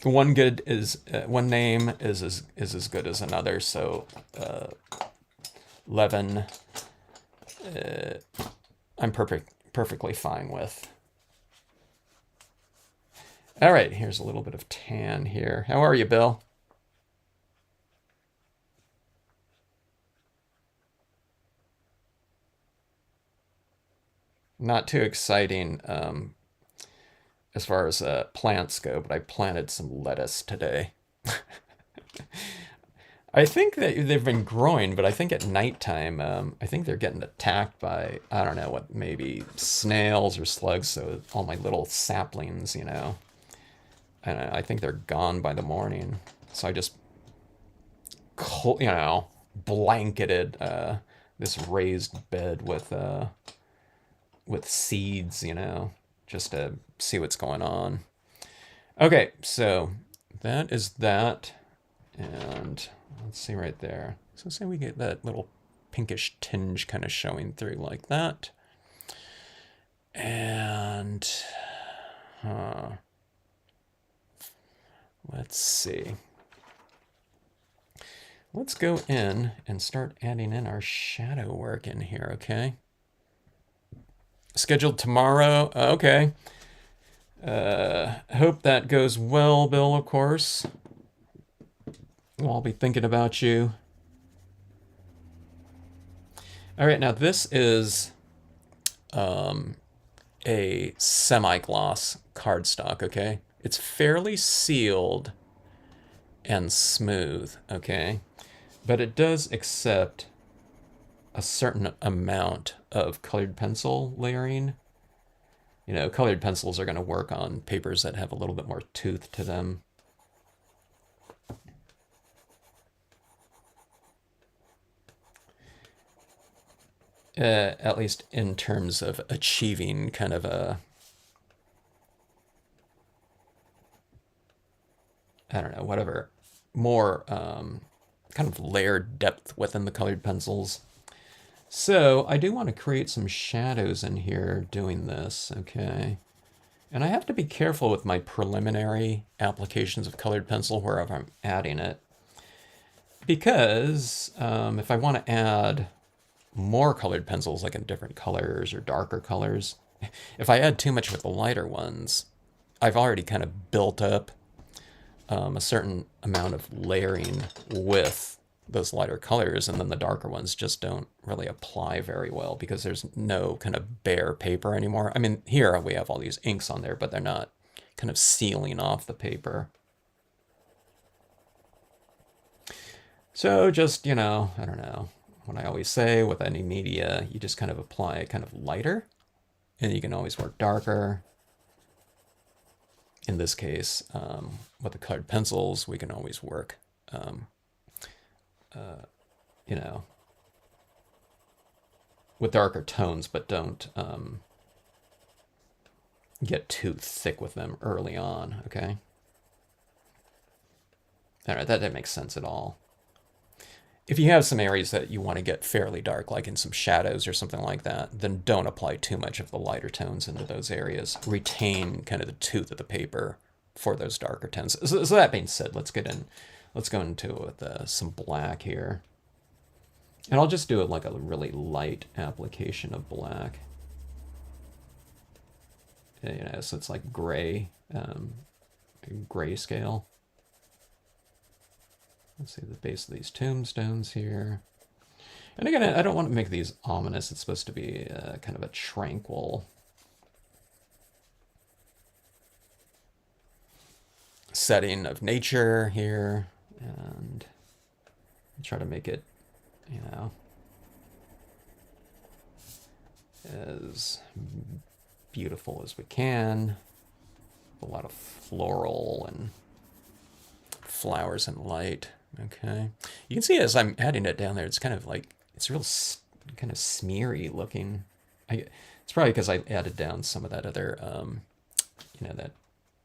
one name is as good as another. So Levin, I'm perfectly fine with. All right, here's a little bit of tan here. How are you, Bill? Not too exciting as far as plants go, but I planted some lettuce today. I think that they've been growing, but I think at nighttime, I think they're getting attacked by, I don't know what, maybe snails or slugs. So all my little saplings, and I think they're gone by the morning. So I just, blanketed this raised bed with seeds, just to see what's going on. Okay, so that is that. And let's see right there. So say we get that little pinkish tinge kind of showing through like that. And let's see. Let's go in and start adding in our shadow work in here, okay? Scheduled tomorrow. Okay. Hope that goes well, Bill, of course. I'll be thinking about you. All right, now this is a semi-gloss cardstock, okay? It's fairly sealed and smooth, okay? But it does accept a certain amount of colored pencil layering. Colored pencils are going to work on papers that have a little bit more tooth to them. At least in terms of achieving kind of I don't know, whatever, more kind of layered depth within the colored pencils. So I do want to create some shadows in here doing this, okay? And I have to be careful with my preliminary applications of colored pencil wherever I'm adding it. Because if I want to add more colored pencils, like in different colors or darker colors, if I add too much with the lighter ones, I've already kind of built up a certain amount of layering with those lighter colors, and then the darker ones just don't really apply very well because there's no kind of bare paper anymore. I mean, here we have all these inks on there, but they're not kind of sealing off the paper. So just, I don't know, what I always say with any media, you just kind of apply kind of lighter, and you can always work darker. In this case, with the colored pencils, we can always work, with darker tones, but don't get too thick with them early on, okay? All right, that didn't make sense at all. If you have some areas that you want to get fairly dark, like in some shadows or something like that, then don't apply too much of the lighter tones into those areas. Retain kind of the tooth of the paper for those darker tones. So that being said, let's go into it with some black here. And I'll just do it like a really light application of black. So it's like gray, grayscale. Let's see the base of these tombstones here. And again, I don't want to make these ominous. It's supposed to be kind of a tranquil setting of nature here. And try to make it, as beautiful as we can. A lot of floral and flowers and light. Okay. You can see as I'm adding it down there, it's kind of like, it's real kind of smeary looking. It's probably because I added down some of that other, that,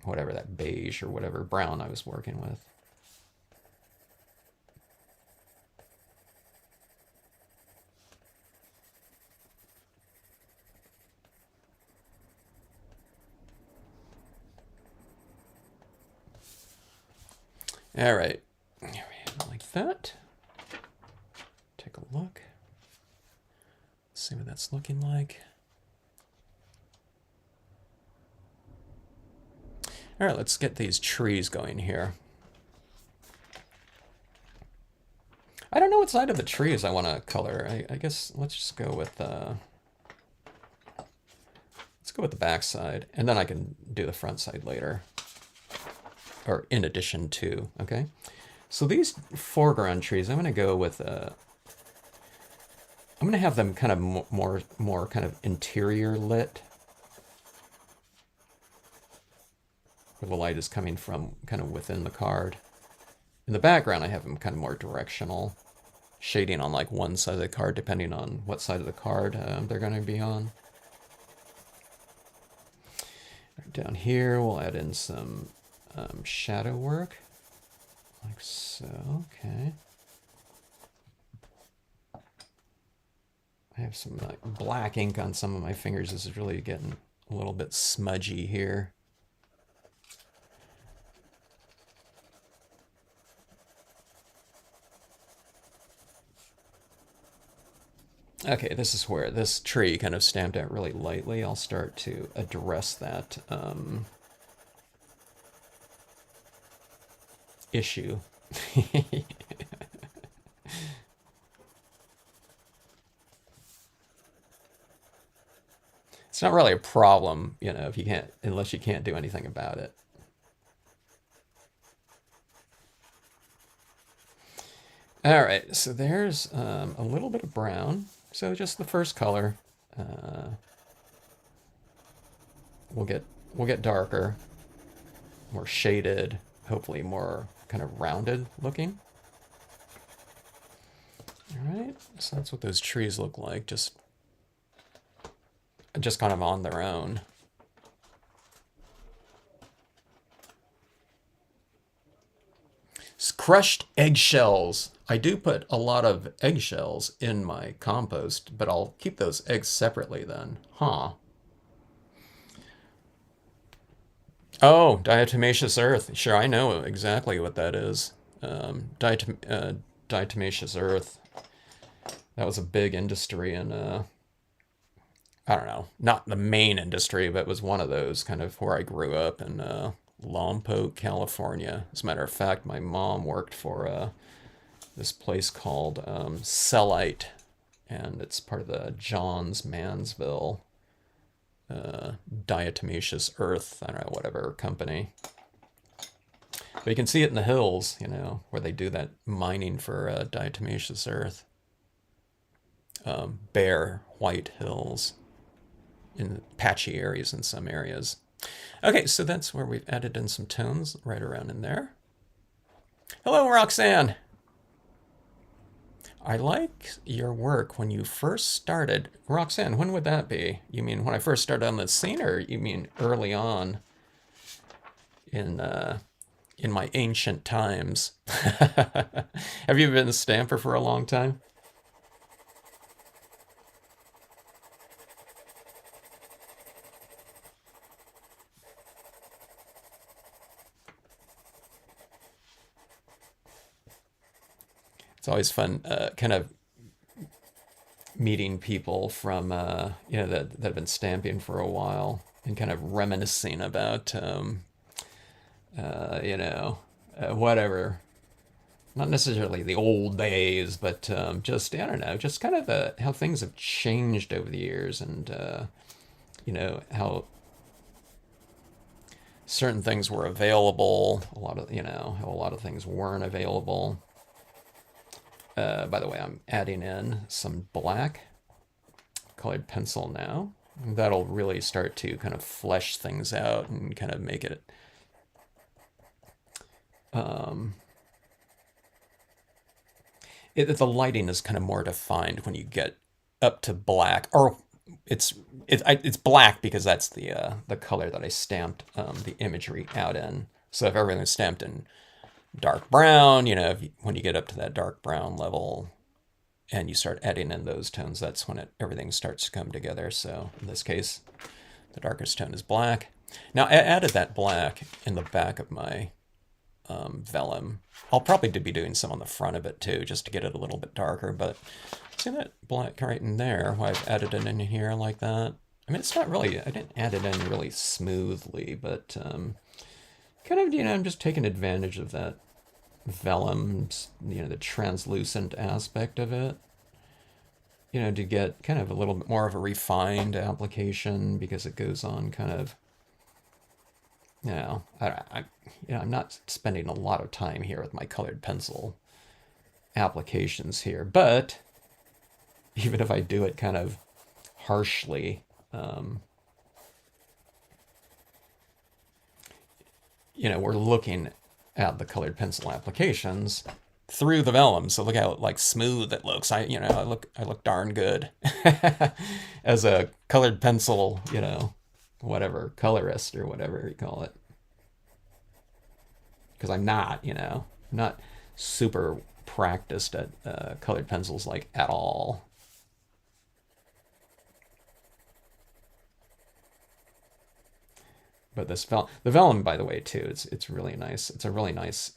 whatever, that beige or whatever brown I was working with. All right, there we have it like that. Take a look. See what that's looking like. All right, let's get these trees going here. I don't know what side of the trees I want to color. I guess let's just go with the back side, and then I can do the front side later, or in addition to. Okay, so these foreground trees, I'm going to go with. I'm going to have them kind of more kind of interior lit, where the light is coming from kind of within the card. In the background, I have them kind of more directional, shading on like one side of the card, depending on what side of the card they're going to be on. Down here, we'll add in some shadow work, like so. Okay. I have some like black ink on some of my fingers. This is really getting a little bit smudgy here. Okay, this is where this tree kind of stamped out really lightly. I'll start to address that issue. It's not really a problem, if you can't, unless you can't do anything about it. All right, so there's a little bit of brown. So just the first color. We'll get darker, more shaded, hopefully more kind of rounded looking. All right, so that's what those trees look like, just kind of on their own. Crushed eggshells. I do put a lot of eggshells in my compost, but I'll keep those eggs separately then. Huh. Oh, diatomaceous earth. Sure, I know exactly what that is. Diatomaceous earth. That was a big industry in, I don't know, not the main industry, but it was one of those kind of where I grew up in Lompoc, California. As a matter of fact, my mom worked for this place called Cellite, and it's part of the Johns Mansville diatomaceous earth, I don't know, whatever company. But you can see it in the hills, where they do that mining for diatomaceous earth. Bare white hills in patchy areas in some areas. Okay, so that's where we've added in some tones right around in there. Hello, Roxanne. I like your work when you first started. Roxanne, when would that be? You mean when I first started on the scene, or you mean early on in my ancient times? Have you been a stamper for a long time? It's always fun, kind of meeting people from, that have been stamping for a while and kind of reminiscing about, whatever. Not necessarily the old days, but just, I don't know, just kind of how things have changed over the years, and, how certain things were available, how a lot of things weren't available. By the way, I'm adding in some black colored pencil now. That'll really start to kind of flesh things out and kind of make it um, the lighting is kind of more defined when you get up to black, or it's black because that's the color that I stamped the imagery out in. So if everything's stamped in dark brown, when you get up to that dark brown level and you start adding in those tones, that's when everything starts to come together. So in this case, the darkest tone is black. Now I added that black in the back of my vellum. I'll probably be doing some on the front of it too, just to get it a little bit darker, but see that black right in there, why I've added it in here like that? I mean, it's not really, I didn't add it in really smoothly, but kind of, I'm just taking advantage of that vellum, the translucent aspect of it, to get kind of a little bit more of a refined application because it goes on kind of, I'm not spending a lot of time here with my colored pencil applications here, but even if I do it kind of harshly, we're looking at the colored pencil applications through the vellum. So look how like smooth it looks. I look darn good as a colored pencil, whatever, colorist or whatever you call it. Because I'm not super practiced at colored pencils like at all. But the vellum, by the way, too, it's really nice. It's a really nice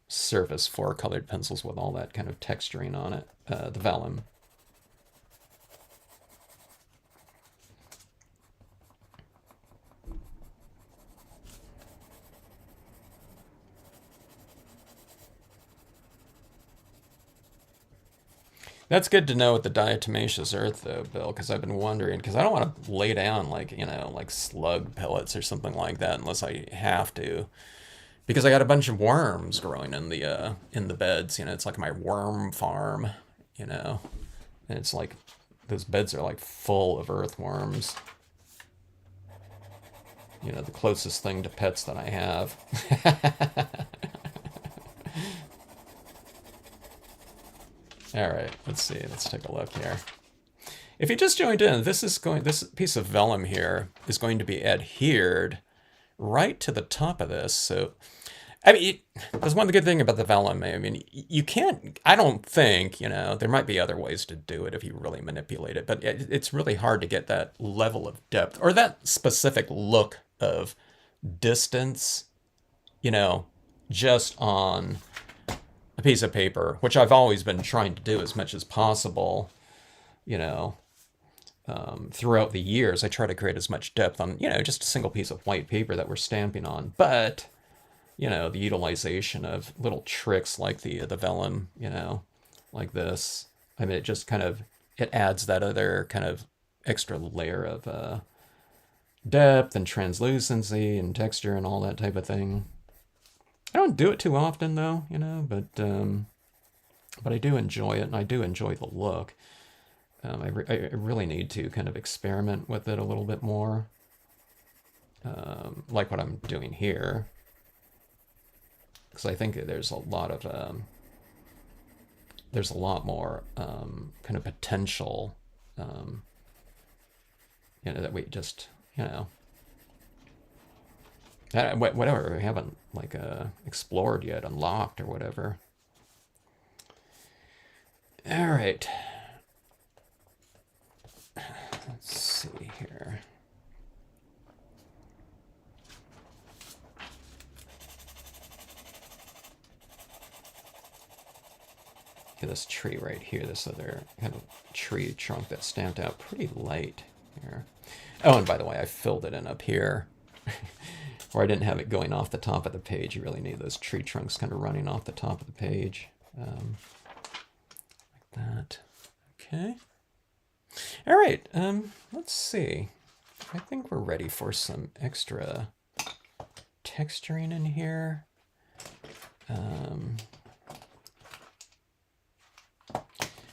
surface for colored pencils with all that kind of texturing on it. The vellum. That's good to know with the diatomaceous earth, though, Bill, because I've been wondering, because I don't want to lay down like slug pellets or something like that unless I have to, because I got a bunch of worms growing in the beds. It's like my worm farm, and it's like those beds are like full of earthworms. The closest thing to pets that I have. All right, let's see. Let's take a look here. If you just joined in, this piece of vellum here is going to be adhered right to the top of this. So, I mean, that's one good thing about the vellum. I mean, you can't, I don't think, there might be other ways to do it if you really manipulate it, but it's really hard to get that level of depth or that specific look of distance, just on a piece of paper, which I've always been trying to do as much as possible, throughout the years. I try to create as much depth on, just a single piece of white paper that we're stamping on. But, the utilization of little tricks like the vellum, like this, I mean, it just kind of, it adds that other kind of extra layer of depth and translucency and texture and all that type of thing. I don't do it too often though, but I do enjoy it, and I do enjoy the look. I really need to kind of experiment with it a little bit more, like what I'm doing here, because I think there's a lot more kind of potential, that we just, whatever we haven't explored yet, unlocked or whatever. All right. Let's see here. Okay, this tree right here, this other kind of tree trunk that's stamped out pretty light here. Oh, and by the way, I filled it in up here. Or I didn't have it going off the top of the page. You really need those tree trunks kind of running off the top of the page. Like that. Okay. All right, let's see. I think we're ready for some extra texturing in here.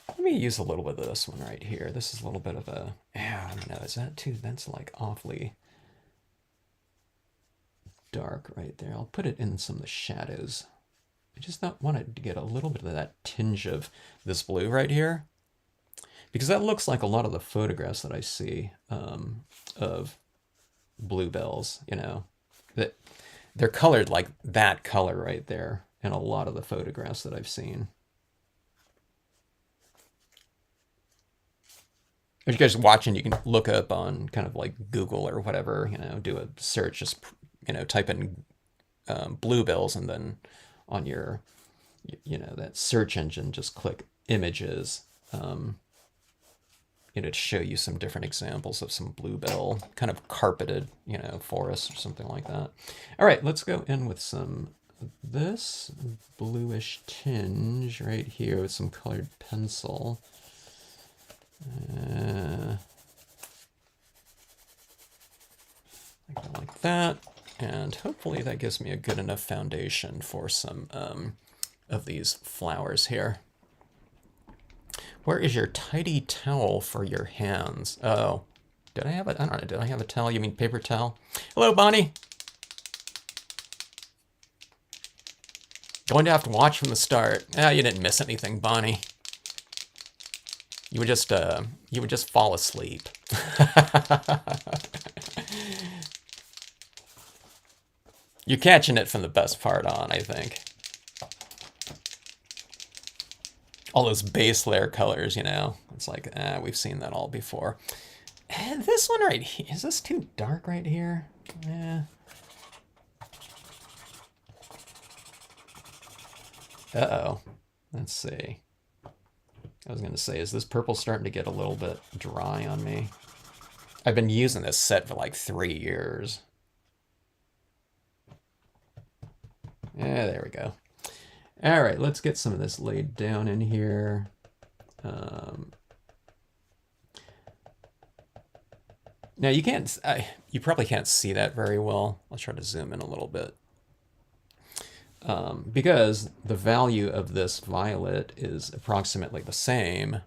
Let me use a little bit of this one right here. This is a little bit of a, yeah, don't know, is that too, that's like awfully dark right there. I'll put it in some of the shadows. I just wanted to get a little bit of that tinge of this blue right here, because that looks like a lot of the photographs that I see of bluebells, you know, that they're colored like that color right there in a lot of the photographs that I've seen. If you guys are watching, you can look up on kind of like Google or whatever, you know, do a search, just, you know, type in bluebells, and then on your, you know, that search engine, just click images, you know, to show you some different examples of some bluebell kind of carpeted, you know, forest or something like that. All right, let's go in with some of this bluish tinge right here with some colored pencil. Like that, and hopefully that gives me a good enough foundation for some of these flowers here. Where is your tidy towel for your hands? Oh, did I have it? I don't know. Did I have a towel? You mean paper towel? Hello, Bonnie. Going to have to watch from the start. Ah, you didn't miss anything, Bonnie. You would just fall asleep. You're catching it from the best part on, I think. All those base layer colors, you know. It's like, we've seen that all before. And this one right here, is this too dark right here? Yeah. Uh-oh. Let's see. I was going to say, is this purple starting to get a little bit dry on me? I've been using this set for like 3 years. Yeah, there we go. All right, let's get some of this laid down in here. Now you can't, you probably can't see that very well. I'll try to zoom in a little bit. Because the value of this violet is approximately the same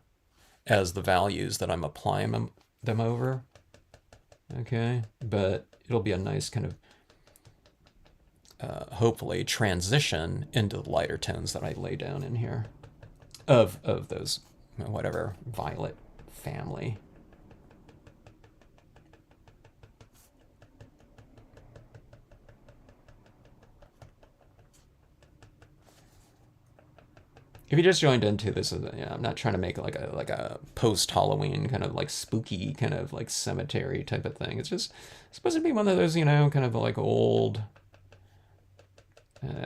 as the values that I'm applying them over. Okay, but it'll be a nice kind of hopefully transition into the lighter tones that I lay down in here of those, whatever, violet family. If you just joined into this, I'm not trying to make it like a post-Halloween kind of like spooky kind of like cemetery type of thing. It's just supposed to be one of those, you know, kind of like old,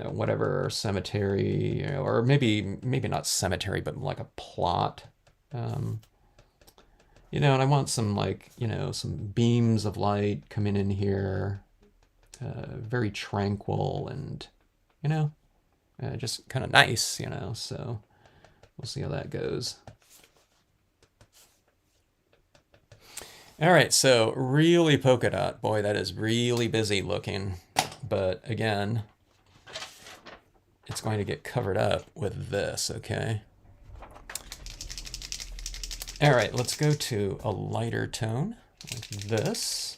whatever, cemetery, you know, or maybe not cemetery, but like a plot. You know, and I want some, like, you know, some beams of light coming in here, very tranquil and, you know, just kind of nice, you know, so we'll see how that goes. All right, so really polka dot. Boy, that is really busy looking. But again, it's going to get covered up with this, okay? All right, let's go to a lighter tone like this.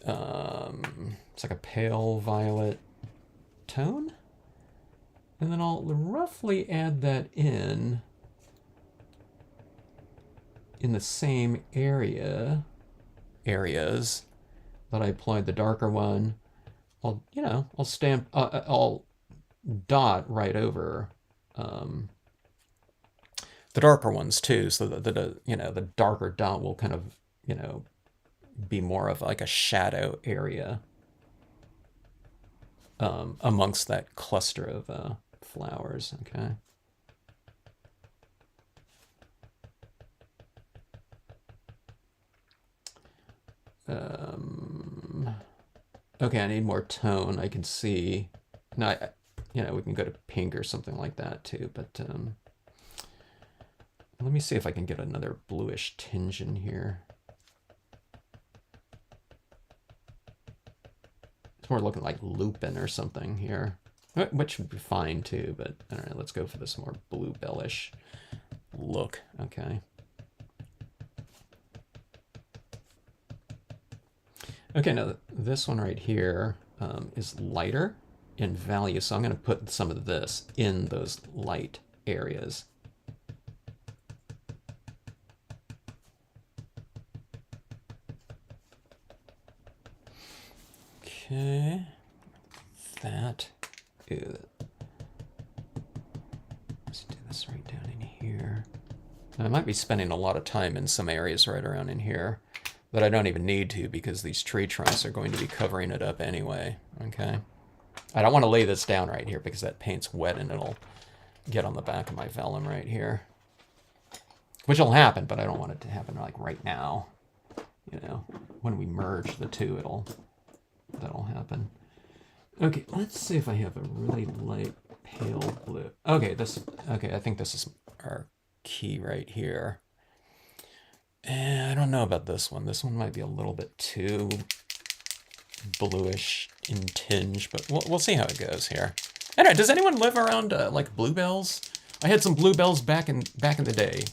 It's like a pale violet tone, and then I'll roughly add that in the same areas that I applied the darker one. I'll stamp, I'll dot right over the darker ones too, so that the darker dot will kind of, you know, be more of like a shadow area amongst that cluster of flowers, okay? Okay, I need more tone. I can see. Now, you know, we can go to pink or something like that too, but let me see if I can get another bluish tinge in here. It's more looking like lupin or something here, which would be fine too, but all right, let's go for this more bluebellish look, okay? Okay, now this one right here is lighter in value, so I'm going to put some of this in those light areas. Okay, that is. Let's do this right down in here. Now, I might be spending a lot of time in some areas right around in here, but I don't even need to because these tree trunks are going to be covering it up anyway. Okay. I don't want to lay this down right here because that paint's wet and it'll get on the back of my vellum right here. Which will happen, but I don't want it to happen like right now. You know, when we merge the two, that'll happen. Okay, let's see if I have a really light pale blue. Okay, I think this is our key right here. And I don't know about this one. This one might be a little bit too bluish in tinge, but we'll see how it goes here. Anyway, does anyone live around like bluebells? I had some bluebells back in the day.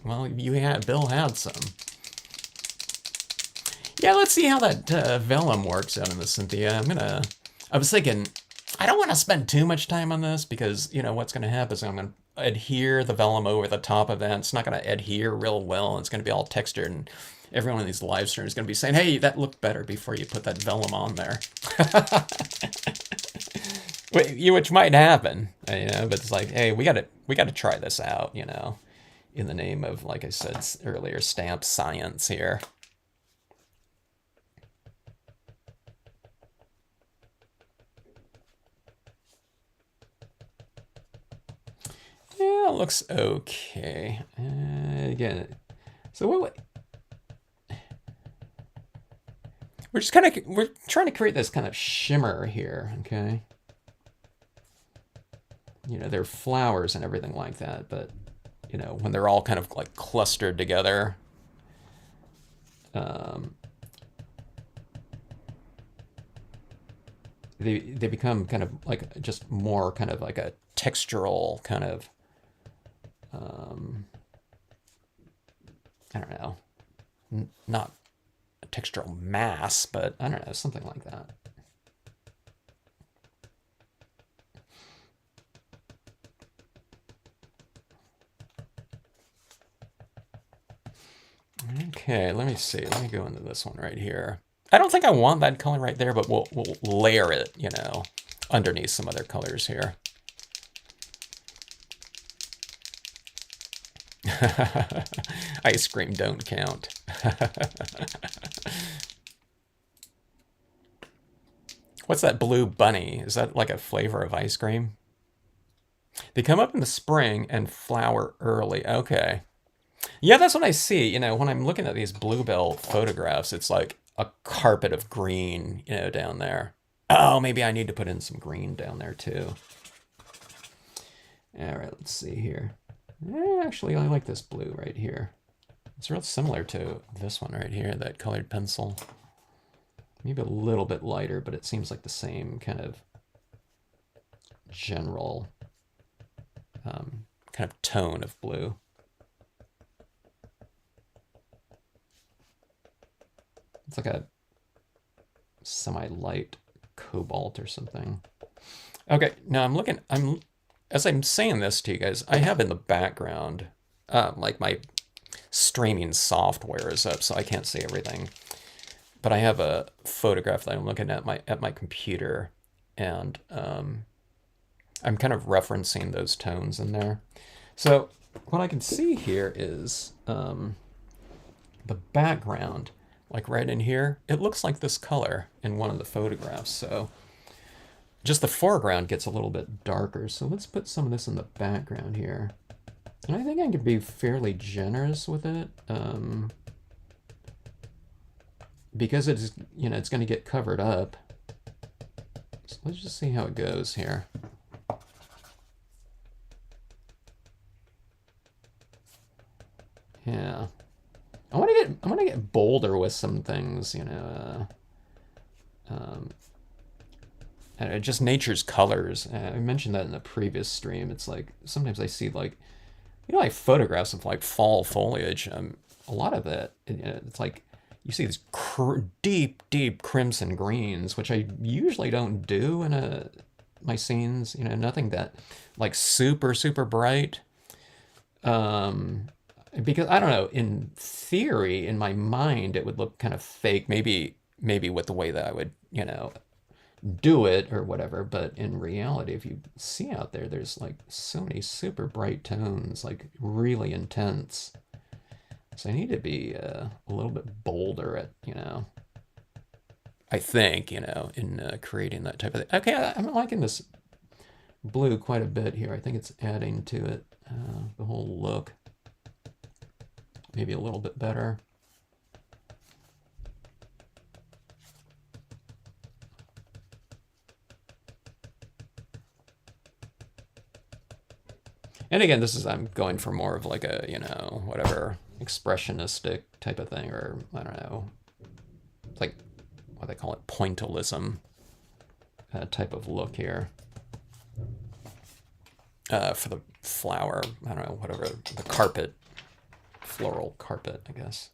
Well, Bill had some. Yeah, let's see how that vellum works out in the Cynthia. I was thinking, I don't want to spend too much time on this because, you know, what's going to happen is I'm going to adhere the vellum over the top of that. It's not going to adhere real well. It's going to be all textured, and everyone in these live streams is going to be saying, hey, that looked better before you put that vellum on there. Which might happen, you know, but it's like, hey, we got to try this out, you know, in the name of, like I said earlier, stamp science here. Yeah, it looks okay. Again, so we're trying to create this kind of shimmer here, okay? You know, they're flowers and everything like that, but you know, when they're all kind of like clustered together, they become kind of like just more kind of like a textural kind of I don't know, not a textural mass, but I don't know, something like that. Okay, let me see. Let me go into this one right here. I don't think I want that color right there, but we'll layer it, you know, underneath some other colors here. Ice cream don't count. What's that blue bunny? Is that like a flavor of ice cream? They come up in the spring and flower early. Okay. Yeah, that's what I see. You know, when I'm looking at these bluebell photographs, it's like a carpet of green, you know, down there. Oh, maybe I need to put in some green down there too. All right, let's see here. Actually, I like this blue right here. It's real similar to this one right here, that colored pencil. Maybe a little bit lighter, but it seems like the same kind of general kind of tone of blue. It's like a semi-light cobalt or something. Okay, now as I'm saying this to you guys, I have in the background, like my streaming software is up, so I can't see everything. But I have a photograph that I'm looking at my computer, and I'm kind of referencing those tones in there. So what I can see here is the background, like right in here, it looks like this color in one of the photographs. So just the foreground gets a little bit darker. So let's put some of this in the background here. And I think I can be fairly generous with it. Because it's, you know, it's going to get covered up. So let's just see how it goes here. Yeah. I want to get bolder with some things, you know. Just nature's colors. I mentioned that in the previous stream. It's like sometimes I see like, you know, like photographs of like fall foliage. A lot of that, it's like you see these deep, deep crimson greens, which I usually don't do in my scenes. You know, nothing that like super, super bright. Because I don't know, in theory, in my mind, it would look kind of fake. Maybe with the way that I would, you know, do it or whatever. But in reality, if you see out there, there's like so many super bright tones, like really intense. So I need to be a little bit bolder at, you know, I think, you know, in creating that type of thing. Okay, I'm liking this blue quite a bit here. I think it's adding to it, the whole look. Maybe a little bit better. And again, I'm going for more of like a, you know, whatever, expressionistic type of thing, or I don't know, like what they call it, pointillism type of look here. For the flower, I don't know, whatever, the carpet, floral carpet, I guess.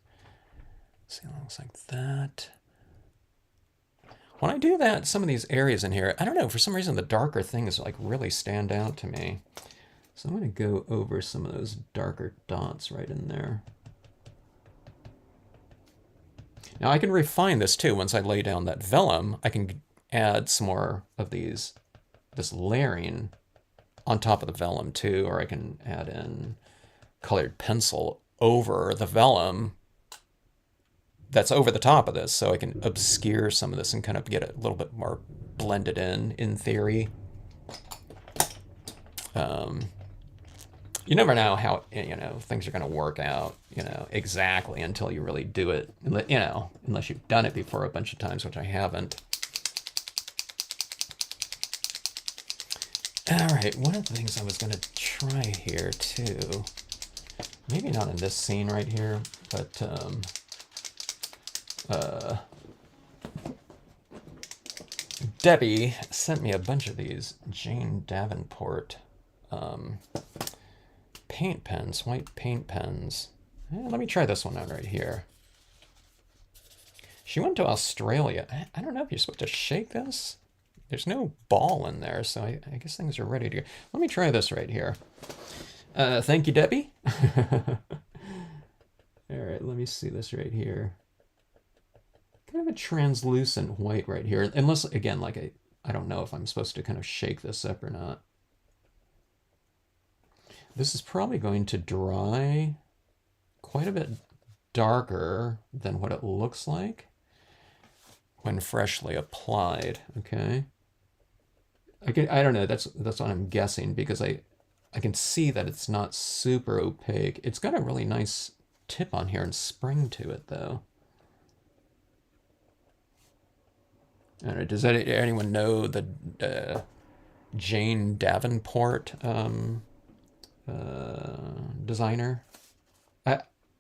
See, it looks like that. When I do that, some of these areas in here, I don't know, for some reason the darker things like really stand out to me. So I'm going to go over some of those darker dots right in there. Now I can refine this too. Once I lay down that vellum, I can add some more of this layering on top of the vellum too, or I can add in colored pencil over the vellum that's over the top of this, so I can obscure some of this and kind of get it a little bit more blended in theory. You never know how, you know, things are going to work out, you know, exactly until you really do it, you know, unless you've done it before a bunch of times, which I haven't. All right, one of the things I was going to try here too, maybe not in this scene right here, but Debbie sent me a bunch of these Jane Davenport paint pens, white paint pens. Let me try this one out right here. She went to Australia. I don't know if you're supposed to shake this. There's no ball in there, so I guess things are ready to go. Let me try this right here. Thank you, Debbie. All right, let me see this right here. Kind of a translucent white right here. Unless, again, like I don't know if I'm supposed to kind of shake this up or not. This is probably going to dry quite a bit darker than what it looks like when freshly applied, okay? I don't know, that's what I'm guessing, because I can see that it's not super opaque. It's got a really nice tip on here and spring to it, though. I don't know, does anyone know the Jane Davenport designer?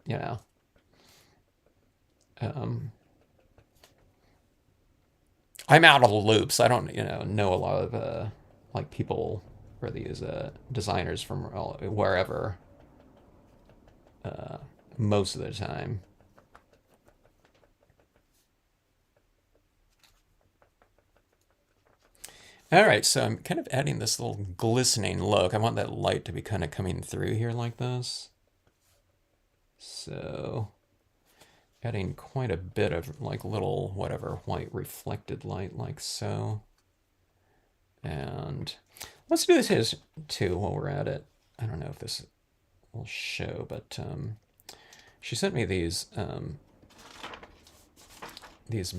You know, I'm out of the loop, so I don't, you know a lot of like people or these designers from wherever most of the time. All right, so I'm kind of adding this little glistening look. I want that light to be kind of coming through here like this. So adding quite a bit of like little whatever white reflected light like so. And let's do this here too while we're at it. I don't know if this will show, but she sent me these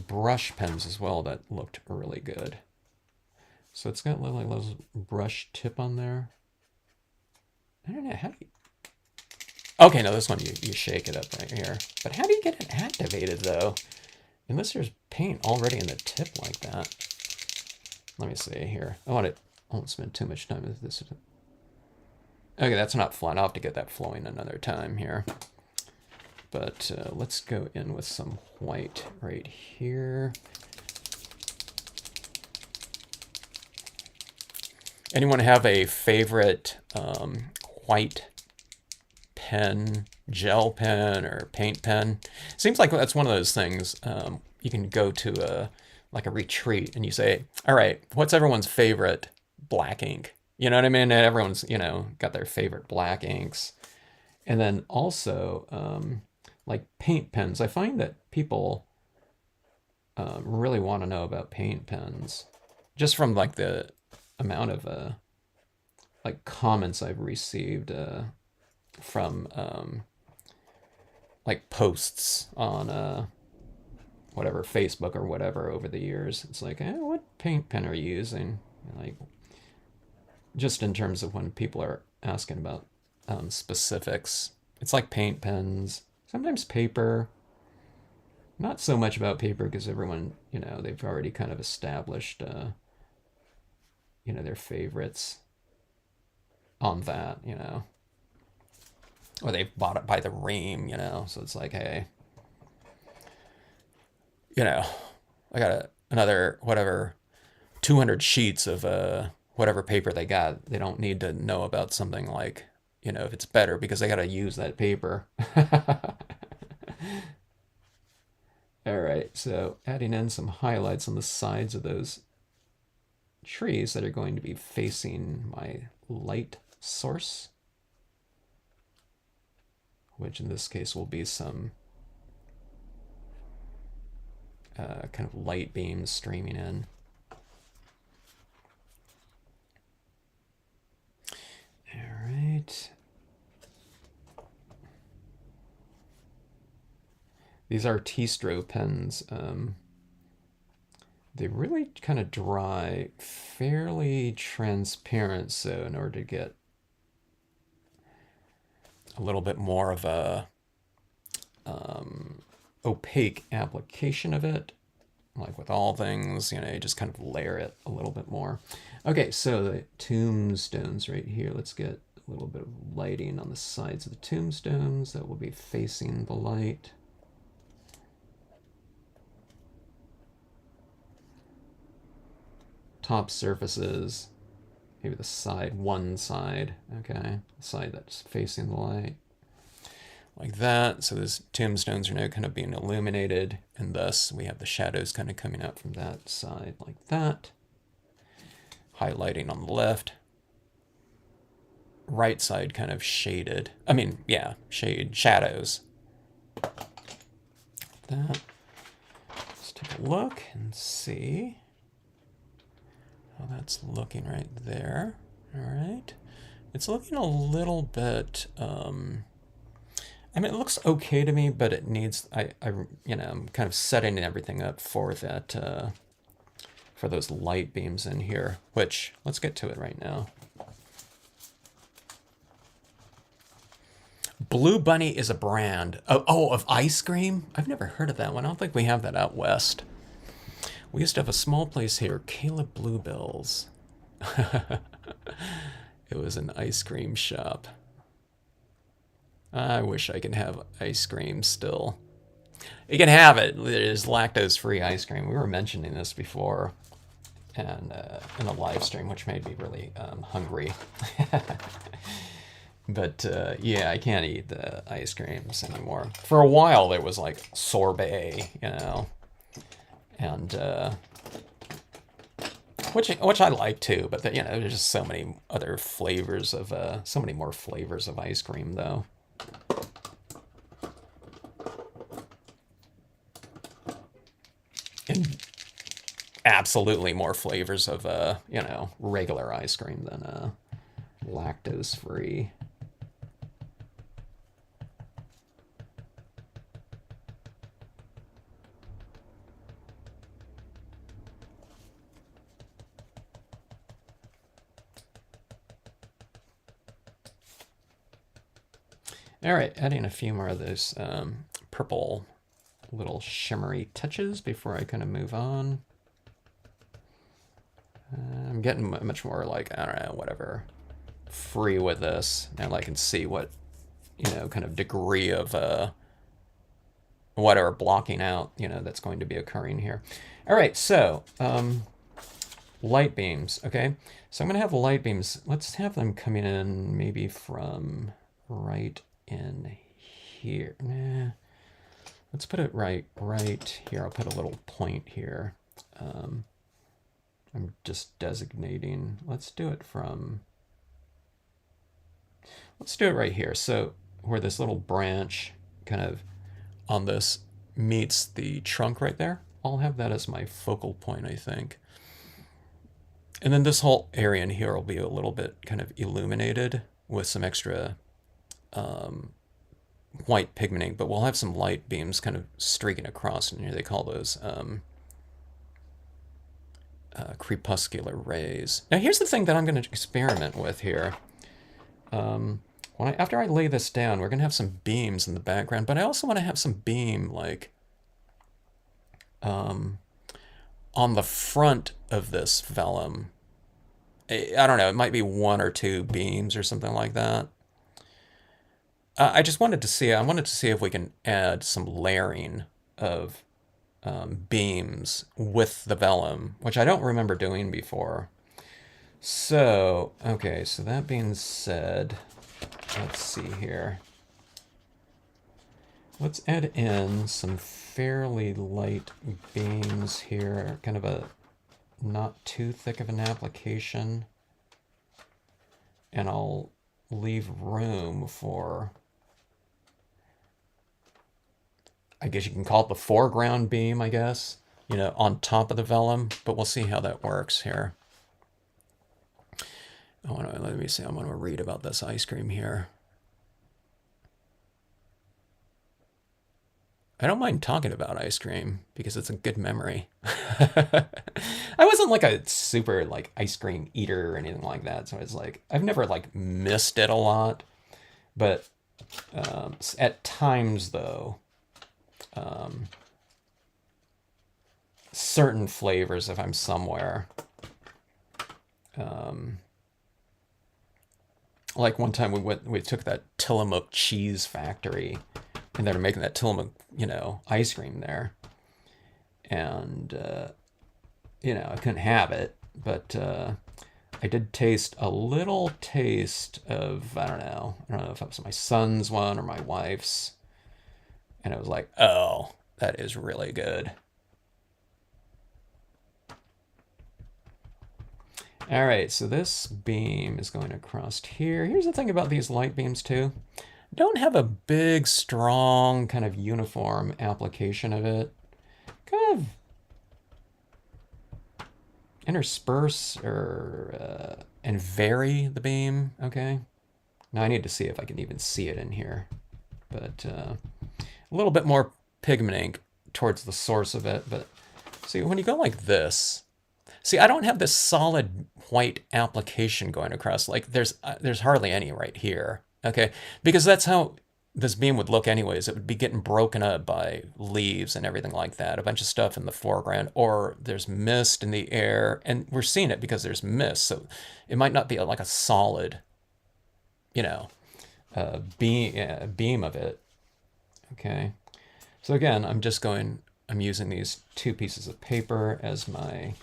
brush pens as well that looked really good. So it's got like a little brush tip on there. I don't know, how do you... Okay, no, this one you shake it up right here. But how do you get it activated, though? Unless there's paint already in the tip like that. Let me see here. I won't spend too much time with this. Okay, that's not flowing. I'll have to get that flowing another time here. But let's go in with some white right here. Anyone have a favorite white pen gel pen or paint pen. Seems like that's one of those things. You can go to like a retreat and you say, all right, what's everyone's favorite black ink? You know what I mean? And everyone's, got their favorite black inks. And then also, like paint pens. I find that people really want to know about paint pens, just from like the amount of like comments I've received from like posts on whatever Facebook or whatever over the years. It's like, what paint pen are you using? Like, just in terms of when people are asking about specifics, it's like paint pens, sometimes paper. Not so much about paper because everyone, they've already kind of established, their favorites on that, or they've bought it by the ream, so it's like, hey, I got another, whatever, 200 sheets of whatever paper they got. They don't need to know about something like, if it's better because they got to use that paper. All right, so adding in some highlights on the sides of those trees that are going to be facing my light source, which in this case will be some kind of light beams streaming in. All right. These are T-Stro pens. They really kind of dry fairly transparent, so in order to get a little bit more of a opaque application of it, like with all things, you just kind of layer it a little bit more. Okay, so the tombstones right here, let's get a little bit of lighting on the sides of the tombstones that will be facing the light. Top surfaces, maybe the side, one side, okay, the side that's facing the light, like that. So those tombstones are now kind of being illuminated, and thus we have the shadows kind of coming out from that side, like that. Highlighting on the left. Right side kind of shaded. I mean, yeah, shadows. That. Let's take a look and see how that's looking right there. All right. It's looking a little bit, I mean, it looks okay to me, but it needs, I'm kind of setting everything up for that, for those light beams in here, which, let's get to it right now. Blue Bunny is a brand. Oh, of ice cream? I've never heard of that one. I don't think we have that out west. We used to have a small place here, Caleb Bluebells. It was an ice cream shop. I wish I could have ice cream still. You can have it. There's lactose-free ice cream. We were mentioning this before, and in a live stream, which made me really hungry. But yeah, I can't eat the ice creams anymore. For a while, there was like sorbet, and which I like too. But there's just so many other flavors of so many more flavors of ice cream though. And absolutely more flavors of regular ice cream than lactose free. All right, adding a few more of those purple little shimmery touches before I kind of move on. I'm getting much more like, I don't know, whatever, free with this. Now I can see what, kind of degree of whatever blocking out, that's going to be occurring here. All right, so light beams, okay? So I'm going to have light beams. Let's have them coming in maybe from right in here. Nah, let's put it right here. I'll put a little point here. I'm just designating. Let's do it right here. So where this little branch kind of on this meets the trunk right there, I'll have that as my focal point, I think. And then this whole area in here will be a little bit kind of illuminated with some extra white pigmenting, but we'll have some light beams kind of streaking across in here. They call those crepuscular rays. Now here's the thing that I'm going to experiment with here. After I lay this down, we're going to have some beams in the background, but I also want to have some beam like on the front of this vellum. I don't know, it might be 1 or 2 beams or something like that. I wanted to see if we can add some layering of beams with the vellum, which I don't remember doing before. So, okay, so that being said, let's see here. Let's add in some fairly light beams here, kind of a not too thick of an application. And I'll leave room for, I guess you can call it the foreground beam, I guess, you know, on top of the vellum, but we'll see how that works here. Let me see, I want to read about this ice cream here. I don't mind talking about ice cream because it's a good memory. I wasn't like a super like ice cream eater or anything like that, so it's like I've never like missed it a lot, but at times though, certain flavors if I'm somewhere. Like one time we took that Tillamook cheese factory, and they were making that Tillamook, you know, ice cream there, and you know, I couldn't have it, but I did taste a little taste of I don't know if it was my son's one or my wife's, and I was like, oh, that is really good. All right, so this beam is going across here. Here's the thing about these light beams too. Don't have a big, strong, kind of uniform application of it. Kind of intersperse or and vary the beam, okay? Now I need to see if I can even see it in here. But a little bit more pigment ink towards the source of it. But see, when you go like this, see, I don't have this solid white application going across. Like there's hardly any right here, okay? Because that's how this beam would look anyways. It would be getting broken up by leaves and everything like that. A bunch of stuff in the foreground, or there's mist in the air, and we're seeing it because there's mist. So it might not be like a solid, you know, beam of it, okay? So again, I'm using these 2 pieces of paper as my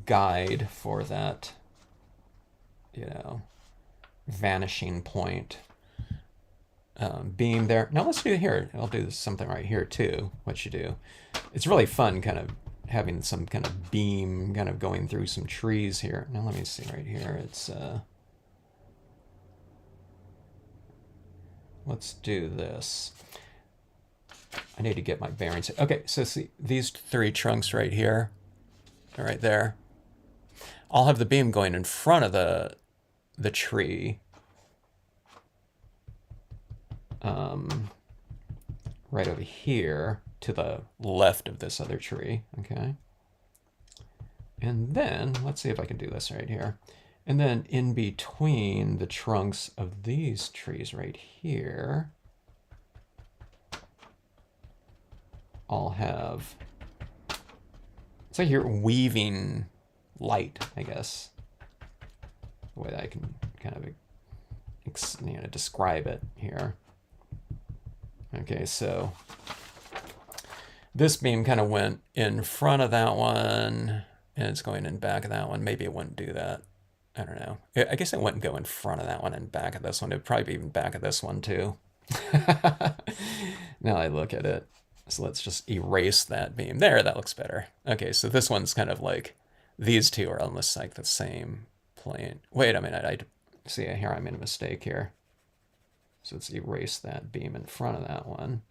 guide for that, you know, vanishing point beam there. Now let's do here. I'll do something right here too. What you do. It's really fun kind of having some kind of beam kind of going through some trees here. Now let me see right here. It's let's do this. I need to get my bearings. Okay, so see these 3 trunks right here, right there. I'll have the beam going in front of the tree, right over here to the left of this other tree. Okay, and then let's see if I can do this right here. And then in between the trunks of these trees right here, I'll have, it's like you're weaving light, I guess, the way that I can kind of describe it here. Okay, so this beam kind of went in front of that one, and it's going in back of that one. Maybe it wouldn't do that. I don't know. I guess it wouldn't go in front of that one and back of this one. It'd probably be even back of this one too. Now I look at it. So let's just erase that beam. There, that looks better. Okay, so this one's kind of like, these two are almost like the same plane. Wait a minute, I see here I made a mistake here. So let's erase that beam in front of that one,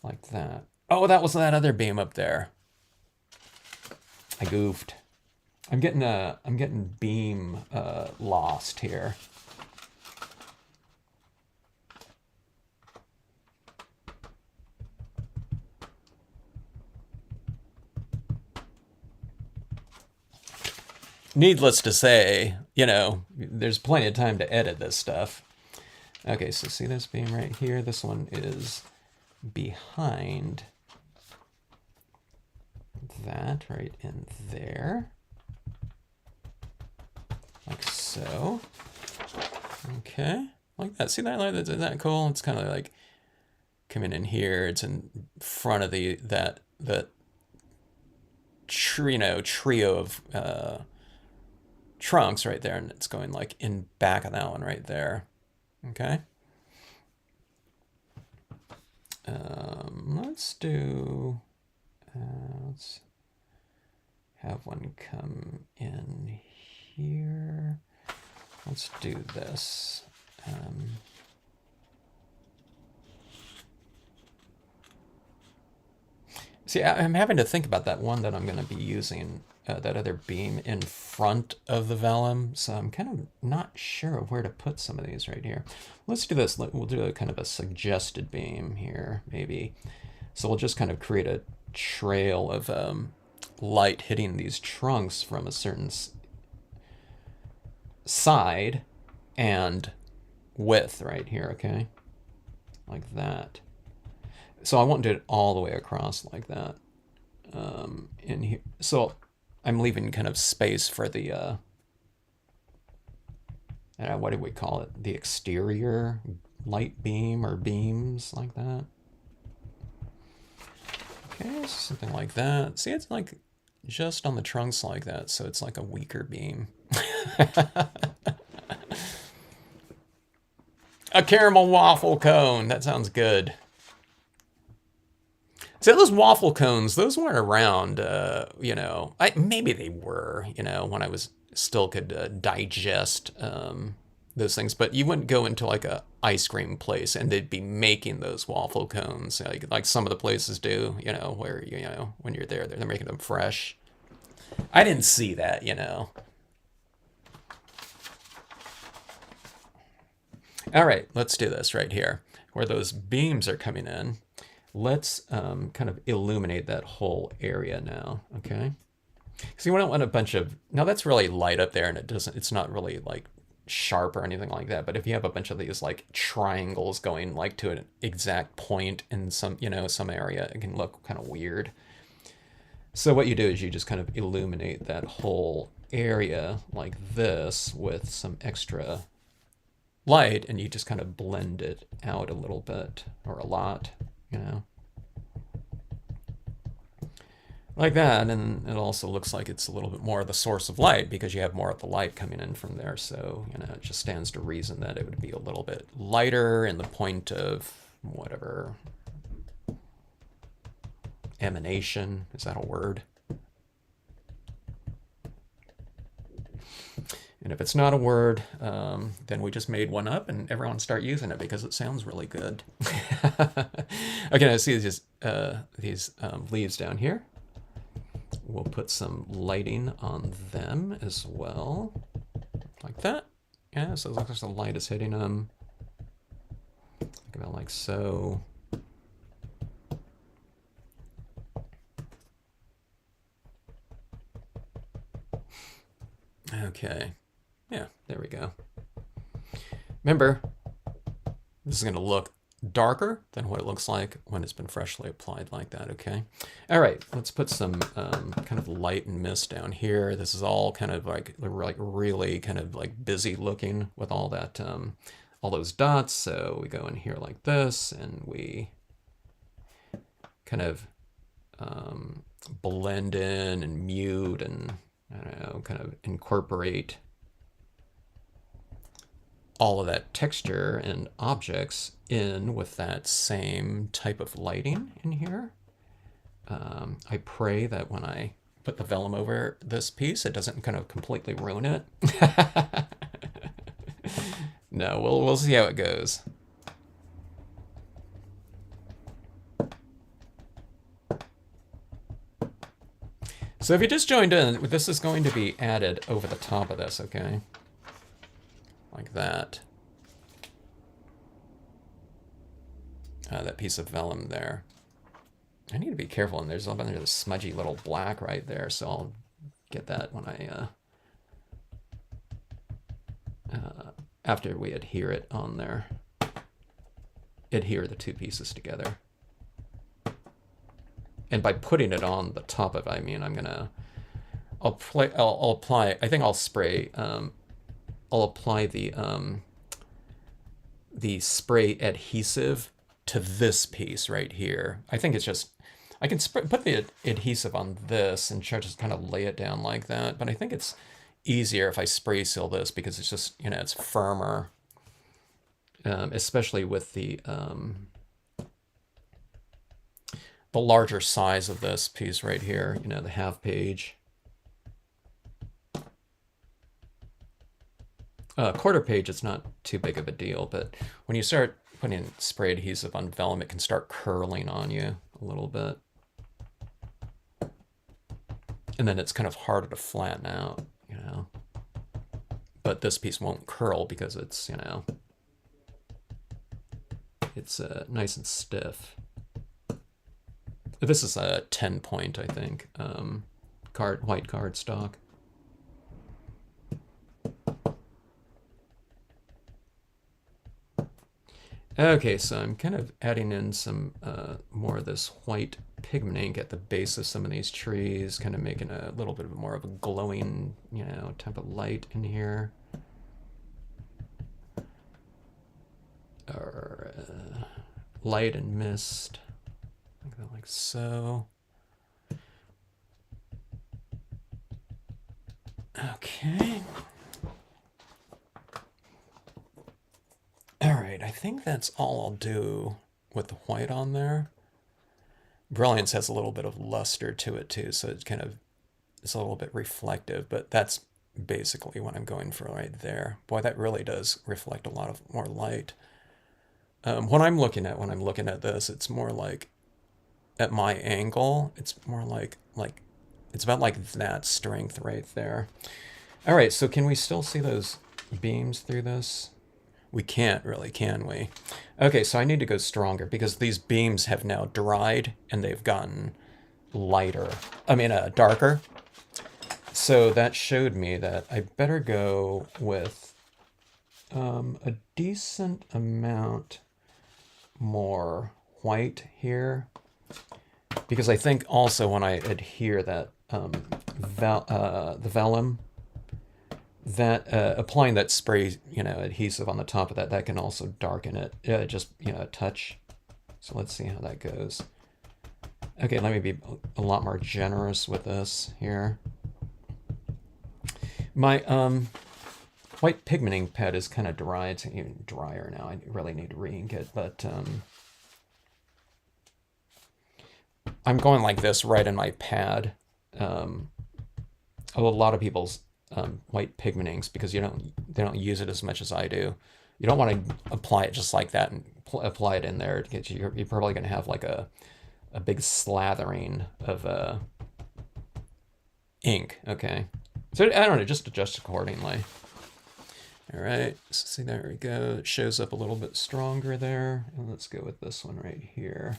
like that. Oh, that was that other beam up there. I goofed. I'm getting beam lost here. Needless to say, you know, there's plenty of time to edit this stuff. Okay, so see this beam right here? This one is behind that right in there. Like so. Okay, like that. See that? Isn't that cool? It's kind of like coming in here. It's in front of that trio of trunks right there, and it's going like in back of that one right there. Okay. Let's do. Let's have one come in here. Let's do this. See, I'm having to think about that one that I'm going to be using, that other beam in front of the vellum. So I'm kind of not sure of where to put some of these right here. Let's do this. We'll do a kind of a suggested beam here, maybe. So we'll just kind of create a trail of light hitting these trunks from a certain side and width right here, okay? Like that. So I won't do it all the way across like that. In here, so I'm leaving kind of space for the what do we call it? The exterior light beam or beams like that. Okay, something like that. See, it's like just on the trunks like that, so it's like a weaker beam. A caramel waffle cone. That sounds good. So those waffle cones, those weren't around, you know, maybe they were, you know, when I was still could digest those things, but you wouldn't go into like a ice cream place and they'd be making those waffle cones like some of the places do, you know, where, you know, when you're there, they're making them fresh. I didn't see that, you know. All right, let's do this right here, where those beams are coming in. Let's kind of illuminate that whole area now, okay? Because you don't want a bunch of, now that's really light up there and it's not really like sharp or anything like that, but if you have a bunch of these like triangles going like to an exact point in some, you know, some area, it can look kind of weird. So what you do is you just kind of illuminate that whole area like this with some extra light, and you just kind of blend it out a little bit or a lot, you know, like that. And it also looks like it's a little bit more of the source of light because you have more of the light coming in from there. So, you know, it just stands to reason that it would be a little bit lighter in the point of whatever emanation. Is that a word? And if it's not a word, then we just made one up and everyone start using it because it sounds really good. Okay, I see these leaves down here. We'll put some lighting on them as well, like that. Yeah, so it looks like the light is hitting them. Think about like so. Okay. Yeah, there we go. Remember, this is going to look darker than what it looks like when it's been freshly applied like that, okay? All right, let's put some kind of light and mist down here. This is all kind of like really kind of like busy looking with all that, all those dots. So we go in here like this and we kind of blend in and mute and, I don't know, kind of incorporate all of that texture and objects in with that same type of lighting in here. I pray that when I put the vellum over this piece, it doesn't kind of completely ruin it. No, we'll see how it goes. So if you just joined in, this is going to be added over the top of this, okay? Like that. That piece of vellum there. I need to be careful, and there's a bunch of smudgy little black right there, so I'll get that when I, after we adhere it on there. Adhere the two pieces together. And by putting it on the top of it, I mean I'll apply, I think I'll spray, I'll apply the spray adhesive to this piece right here. I think it's just, I can put the adhesive on this and just kind of lay it down like that, but I think it's easier if I spray seal this because it's just, you know, it's firmer, especially with the larger size of this piece right here, you know, the half page. Quarter page, it's not too big of a deal, but when you start putting spray adhesive on vellum, it can start curling on you a little bit. And then it's kind of harder to flatten out, you know. But this piece won't curl because it's, you know, it's nice and stiff. This is a 10 point, I think, white cardstock. Okay, so I'm kind of adding in some more of this white pigment ink at the base of some of these trees, kind of making a little bit more of a glowing, you know, type of light in here. Or light and mist. Like so. Okay. All right, I think that's all I'll do with the white on there. Brilliance has a little bit of luster to it too, so it's kind of, it's a little bit reflective, but that's basically what I'm going for right there. Boy, that really does reflect a lot of more light. What I'm looking at when I'm looking at this, it's more like, at my angle, it's more like it's about like that strength right there. All right, so can we still see those beams through this? We can't really, can we? Okay, so I need to go stronger because these beams have now dried and they've gotten lighter. I mean, darker. So that showed me that I better go with a decent amount more white here. Because I think also when I adhere that the vellum, that applying that spray, you know, adhesive on the top of that, that can also darken it, just, you know, a touch. So let's see how that goes. Okay, let me be a lot more generous with this here. My white pigmenting pad is kind of dry. It's even drier now. I really need to re-ink it, but I'm going like this right in my pad. A lot of people's white pigment inks, because they don't use it as much as I do. You don't want to apply it just like that and apply it in there. You're probably going to have like a big slathering of ink. Okay, so I don't know, just adjust accordingly. All right, so see, there we go. It shows up a little bit stronger there, and let's go with this one right here.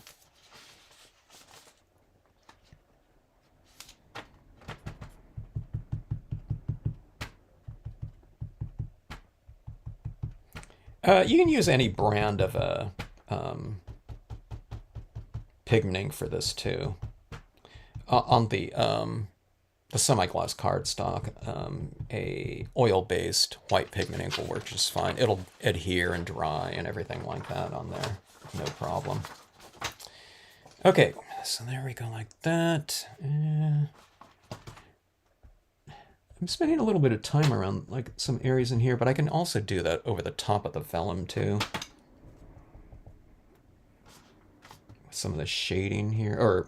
You can use any brand of pigmenting for this too. On the semi-gloss cardstock, a oil-based white pigment ink will work just fine. It'll adhere and dry and everything like that on there, no problem. Okay, so there we go like that. I'm spending a little bit of time around like some areas in here, but I can also do that over the top of the vellum too. Some of the shading here, or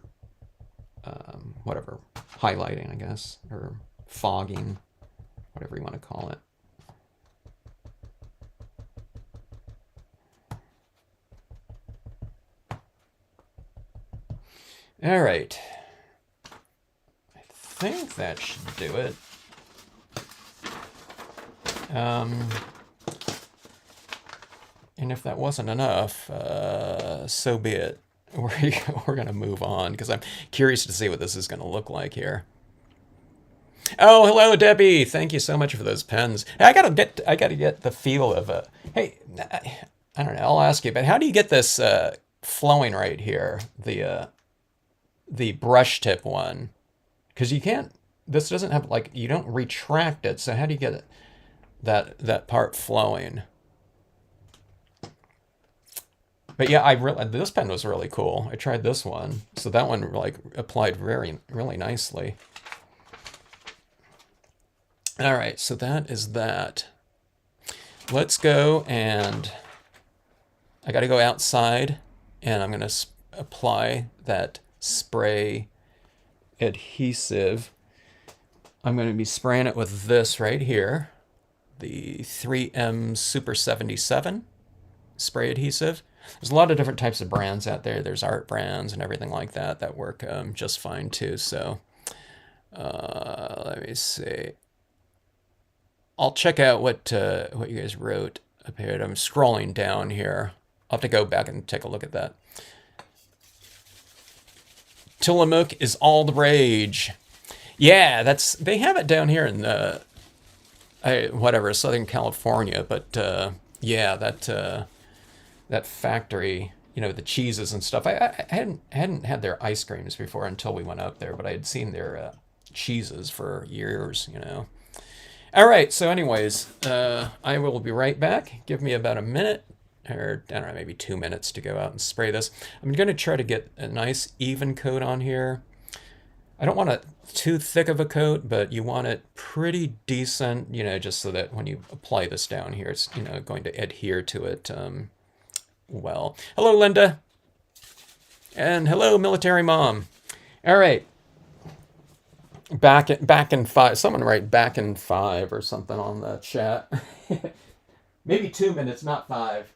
whatever, highlighting, I guess, or fogging, whatever you want to call it. All right. I think that should do it. And if that wasn't enough, so be it. We're going to move on because I'm curious to see what this is going to look like here. Oh, hello, Debbie. Thank you so much for those pens. I gotta get the feel of a. Hey, I don't know. I'll ask you, but how do you get this flowing right here? The brush tip one, because you can't. This doesn't have like you don't retract it. So how do you get that part flowing? But yeah, this pen was really cool. I tried this one, so that one like applied really nicely. All right, so that is that. Let's go, and I got to go outside, and I'm going to apply that spray adhesive. I'm going to be spraying it with this right here, the 3M Super 77 spray adhesive. There's a lot of different types of brands out there. There's art brands and everything like that work just fine too. So let me see. I'll check out what you guys wrote up here. I'm scrolling down here. I'll have to go back and take a look at that. Tillamook is all the rage. Yeah, they have it down here in Southern California. But yeah, that factory, the cheeses and stuff. I hadn't had their ice creams before until we went up there, but I had seen their cheeses for years. All right, so anyways, I will be right back. Give me about a minute, or I don't know, maybe 2 minutes to go out and spray this. I'm going to try to get a nice even coat on here. I don't want it too thick of a coat, but you want it pretty decent, just so that when you apply this down here, it's, going to adhere to it well. Hello, Linda. And hello, Military Mom. All right. Back in 5. Someone write back in 5 or something on the chat. Maybe 2 minutes, not 5.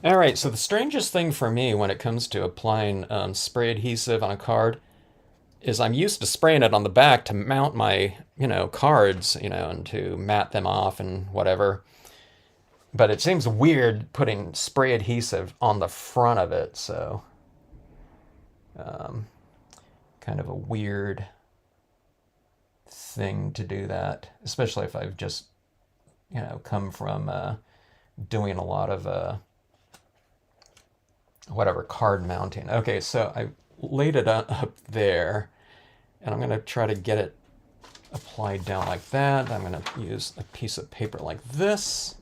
All right, so the strangest thing for me when it comes to applying spray adhesive on a card is I'm used to spraying it on the back to mount my, cards, and to mat them off and whatever. But it seems weird putting spray adhesive on the front of it, so kind of a weird thing to do that, especially if I've just, come from doing a lot of card mounting. Okay, so I laid it up there, and I'm going to try to get it applied down like that. I'm going to use a piece of paper like this,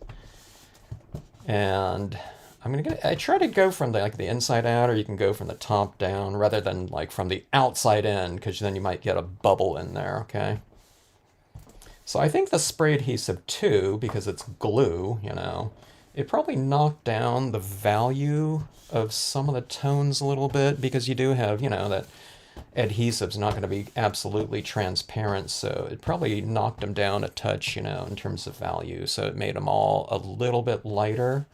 and I try to go from the inside out, or you can go from the top down rather than from the outside in, because then you might get a bubble in there. Okay, So I think the spray adhesive too, because it's glue, you know, it probably knocked down the value of some of the tones a little bit because you do have, you know, that adhesive's not going to be absolutely transparent, so it probably knocked them down a touch, you know, in terms of value. So it made them all a little bit lighter.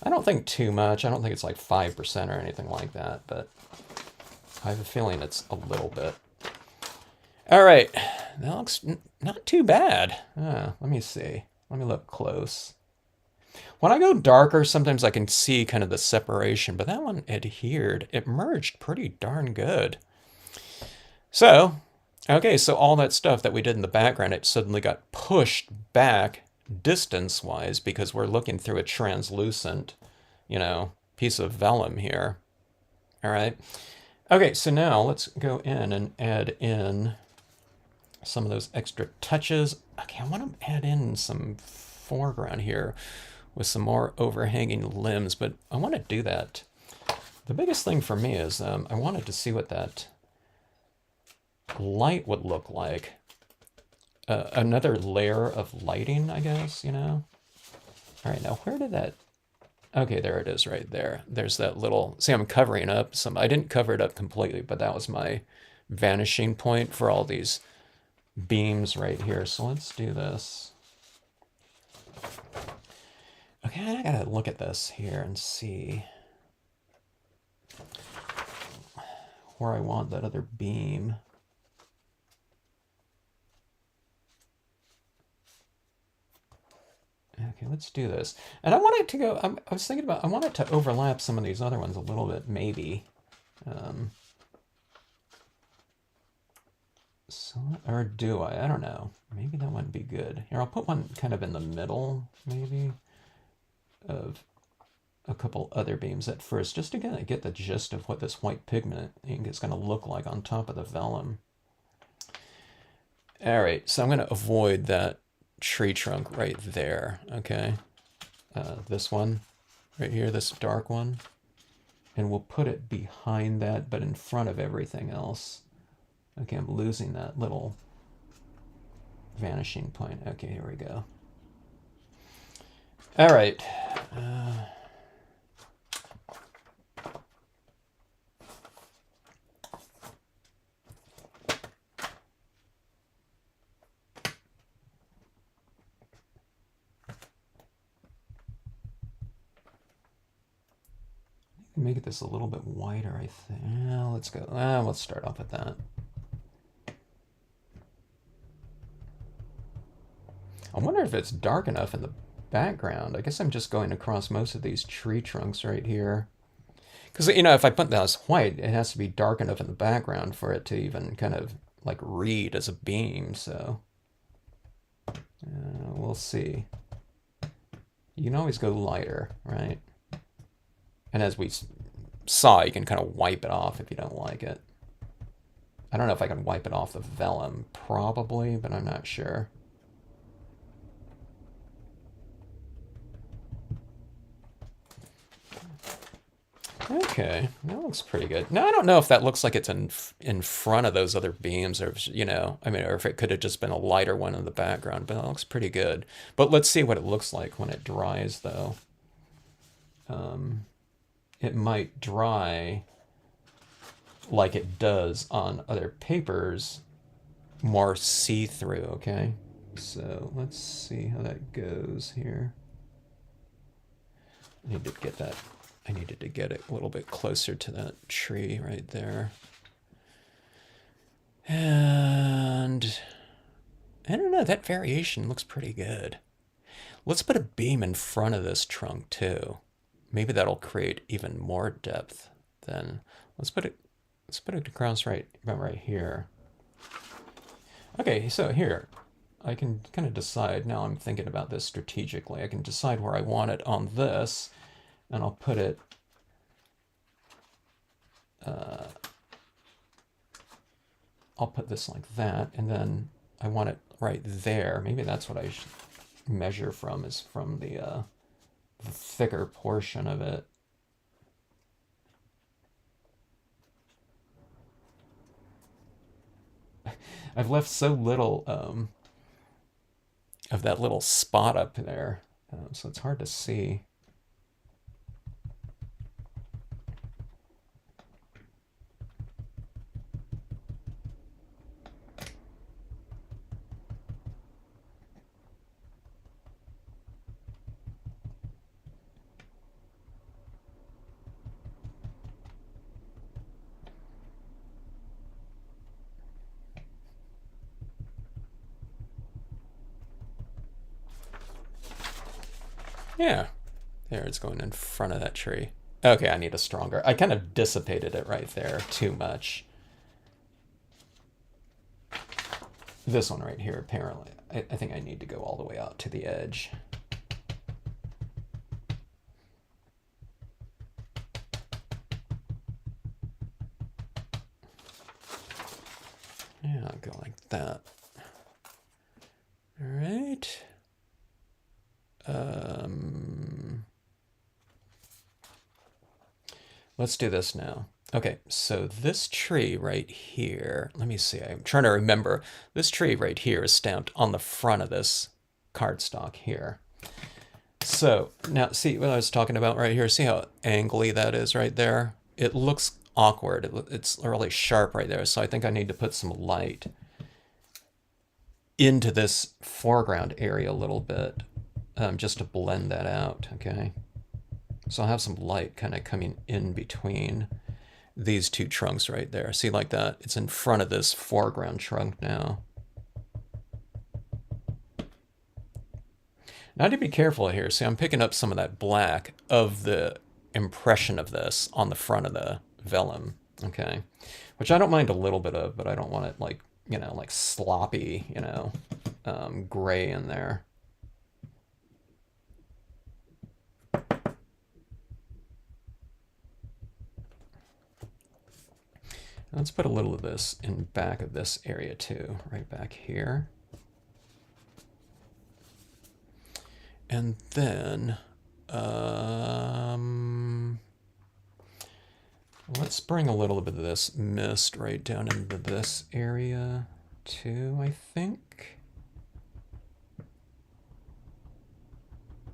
I don't think too much. I don't think it's like 5% or anything like that, but I have a feeling it's a little bit. All right, that looks not too bad. Let me see. Let me look close. When I go darker, sometimes I can see kind of the separation, but that one adhered. It merged pretty darn good. So, okay, so all that stuff that we did in the background, it suddenly got pushed back distance-wise because we're looking through a translucent, you know, piece of vellum here. All right. Okay, so now let's go in and add in some of those extra touches. Okay, I want to add in some foreground here with some more overhanging limbs, but I want to do that. The biggest thing for me is I wanted to see what that light would look like. Another layer of lighting, I guess, you know? All right, now where did that... Okay, there it is right there. There's that little... See, I'm covering up some... I didn't cover it up completely, but that was my vanishing point for all these beams right here. So let's do this. Okay, I gotta look at this here and see where I want that other beam. Okay, let's do this. And I want it to go, I was thinking about, I want it to overlap some of these other ones a little bit, maybe. So, or do I? I don't know. Maybe that wouldn't be good. Here, I'll put one kind of in the middle, maybe, of a couple other beams at first, just to get the gist of what this white pigment ink is going to look like on top of the vellum. All right, so I'm going to avoid that tree trunk right there, okay? This one right here, this dark one. And we'll put it behind that, but in front of everything else. Okay, I'm losing that little vanishing point. Okay, here we go. All right. Make this a little bit wider, I think. Let's go. Let's start off with that. I wonder if it's dark enough in the background. I guess I'm just going across most of these tree trunks right here. Because, you know, if I put that as white, it has to be dark enough in the background for it to even kind of like read as a beam, so we'll see. You can always go lighter, right? And as we saw, you can kind of wipe it off if you don't like it. I don't know if I can wipe it off the vellum. Probably, but I'm not sure. Okay, that looks pretty good. Now, I don't know if that looks like it's in front of those other beams, or, you know, I mean, or if it could have just been a lighter one in the background, but that looks pretty good. But let's see what it looks like when it dries, though. It might dry like it does on other papers, more see-through, okay? So let's see how that goes here. I need to get that. I needed to get it a little bit closer to that tree right there. And I don't know, that variation looks pretty good. Let's put a beam in front of this trunk too. Maybe that'll create even more depth. Then let's put it across right about right here. Okay, so here I can kind of decide. Now I'm thinking about this strategically. I can decide where I want it on this. And I'll put it, I'll put this like that, and then I want it right there. Maybe that's what I should measure from, is from the thicker portion of it. I've left so little of that little spot up there. So it's hard to see. Yeah, there it's going in front of that tree. Okay, I need a stronger. I kind of dissipated it right there too much. This one right here, apparently. I think I need to go all the way out to the edge. Yeah, I'll go like that. All right. Let's do this now. Okay, so this tree right here, let me see, I'm trying to remember. This tree right here is stamped on the front of this cardstock here. So now see what I was talking about right here? See how angly that is right there? It looks awkward. It's really sharp right there. So I think I need to put some light into this foreground area a little bit, just to blend that out, okay? So I'll have some light kind of coming in between these two trunks right there. See, like that? It's in front of this foreground trunk now. Now to be careful here. See, I'm picking up some of that black of the impression of this on the front of the vellum, okay? Which I don't mind a little bit of, but I don't want it like, you know, like sloppy, you know, gray in there. Let's put a little of this in back of this area too, right back here. And then, let's bring a little bit of this mist right down into this area too, I think.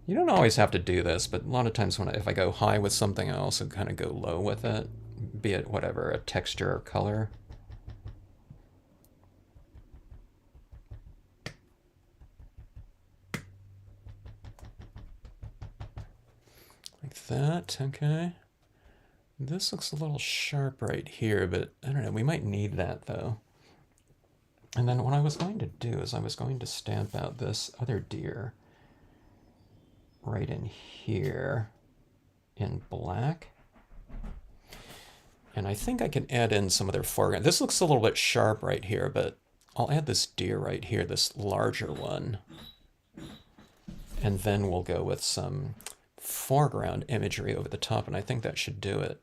You don't always have to do this, but a lot of times if I go high with something, I also kind of go low with it, be it whatever, a texture or color. Like that, okay. This looks a little sharp right here, but I don't know, we might need that though. And then what I was going to do is I was going to stamp out this other deer right in here in black. And I think I can add in some of their foreground. This looks a little bit sharp right here, but I'll add this deer right here, this larger one. And then we'll go with some foreground imagery over the top, and I think that should do it.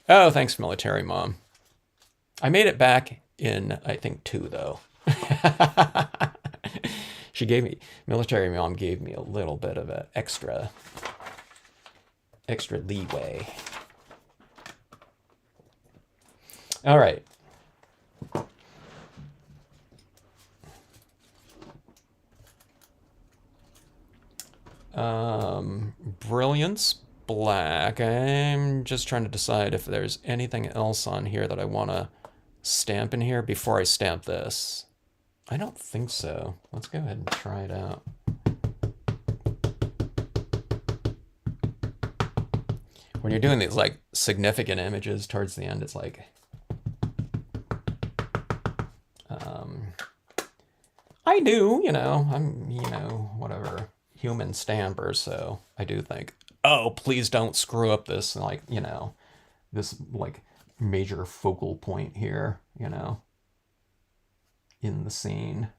Oh, thanks, Military Mom. I made it back in, I think, 2, though. Military Mom gave me a little bit of an extra leeway. All right. Brilliance black. I'm just trying to decide if there's anything else on here that I want to stamp in here before I stamp this. I don't think so. Let's go ahead and try it out. When you're doing these like significant images towards the end, it's like I do, you know, I'm, you know, whatever, human stamper, so I do think, oh, please don't screw up this, like, you know, this like major focal point here, you know, in the scene.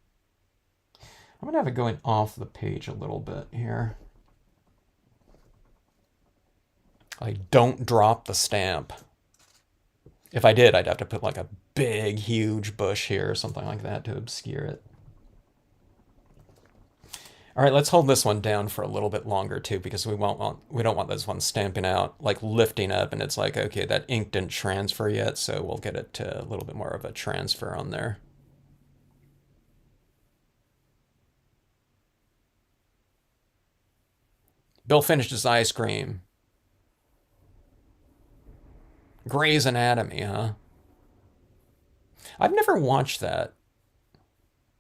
I'm gonna have it going off the page a little bit here. I don't drop the stamp. If I did, I'd have to put like a big, huge bush here or something like that to obscure it. All right, let's hold this one down for a little bit longer too, because we don't want this one stamping out, like lifting up, and it's like, okay, that ink didn't transfer yet, so we'll get it to a little bit more of a transfer on there. Bill finished his ice cream. Grey's Anatomy, huh? I've never watched that.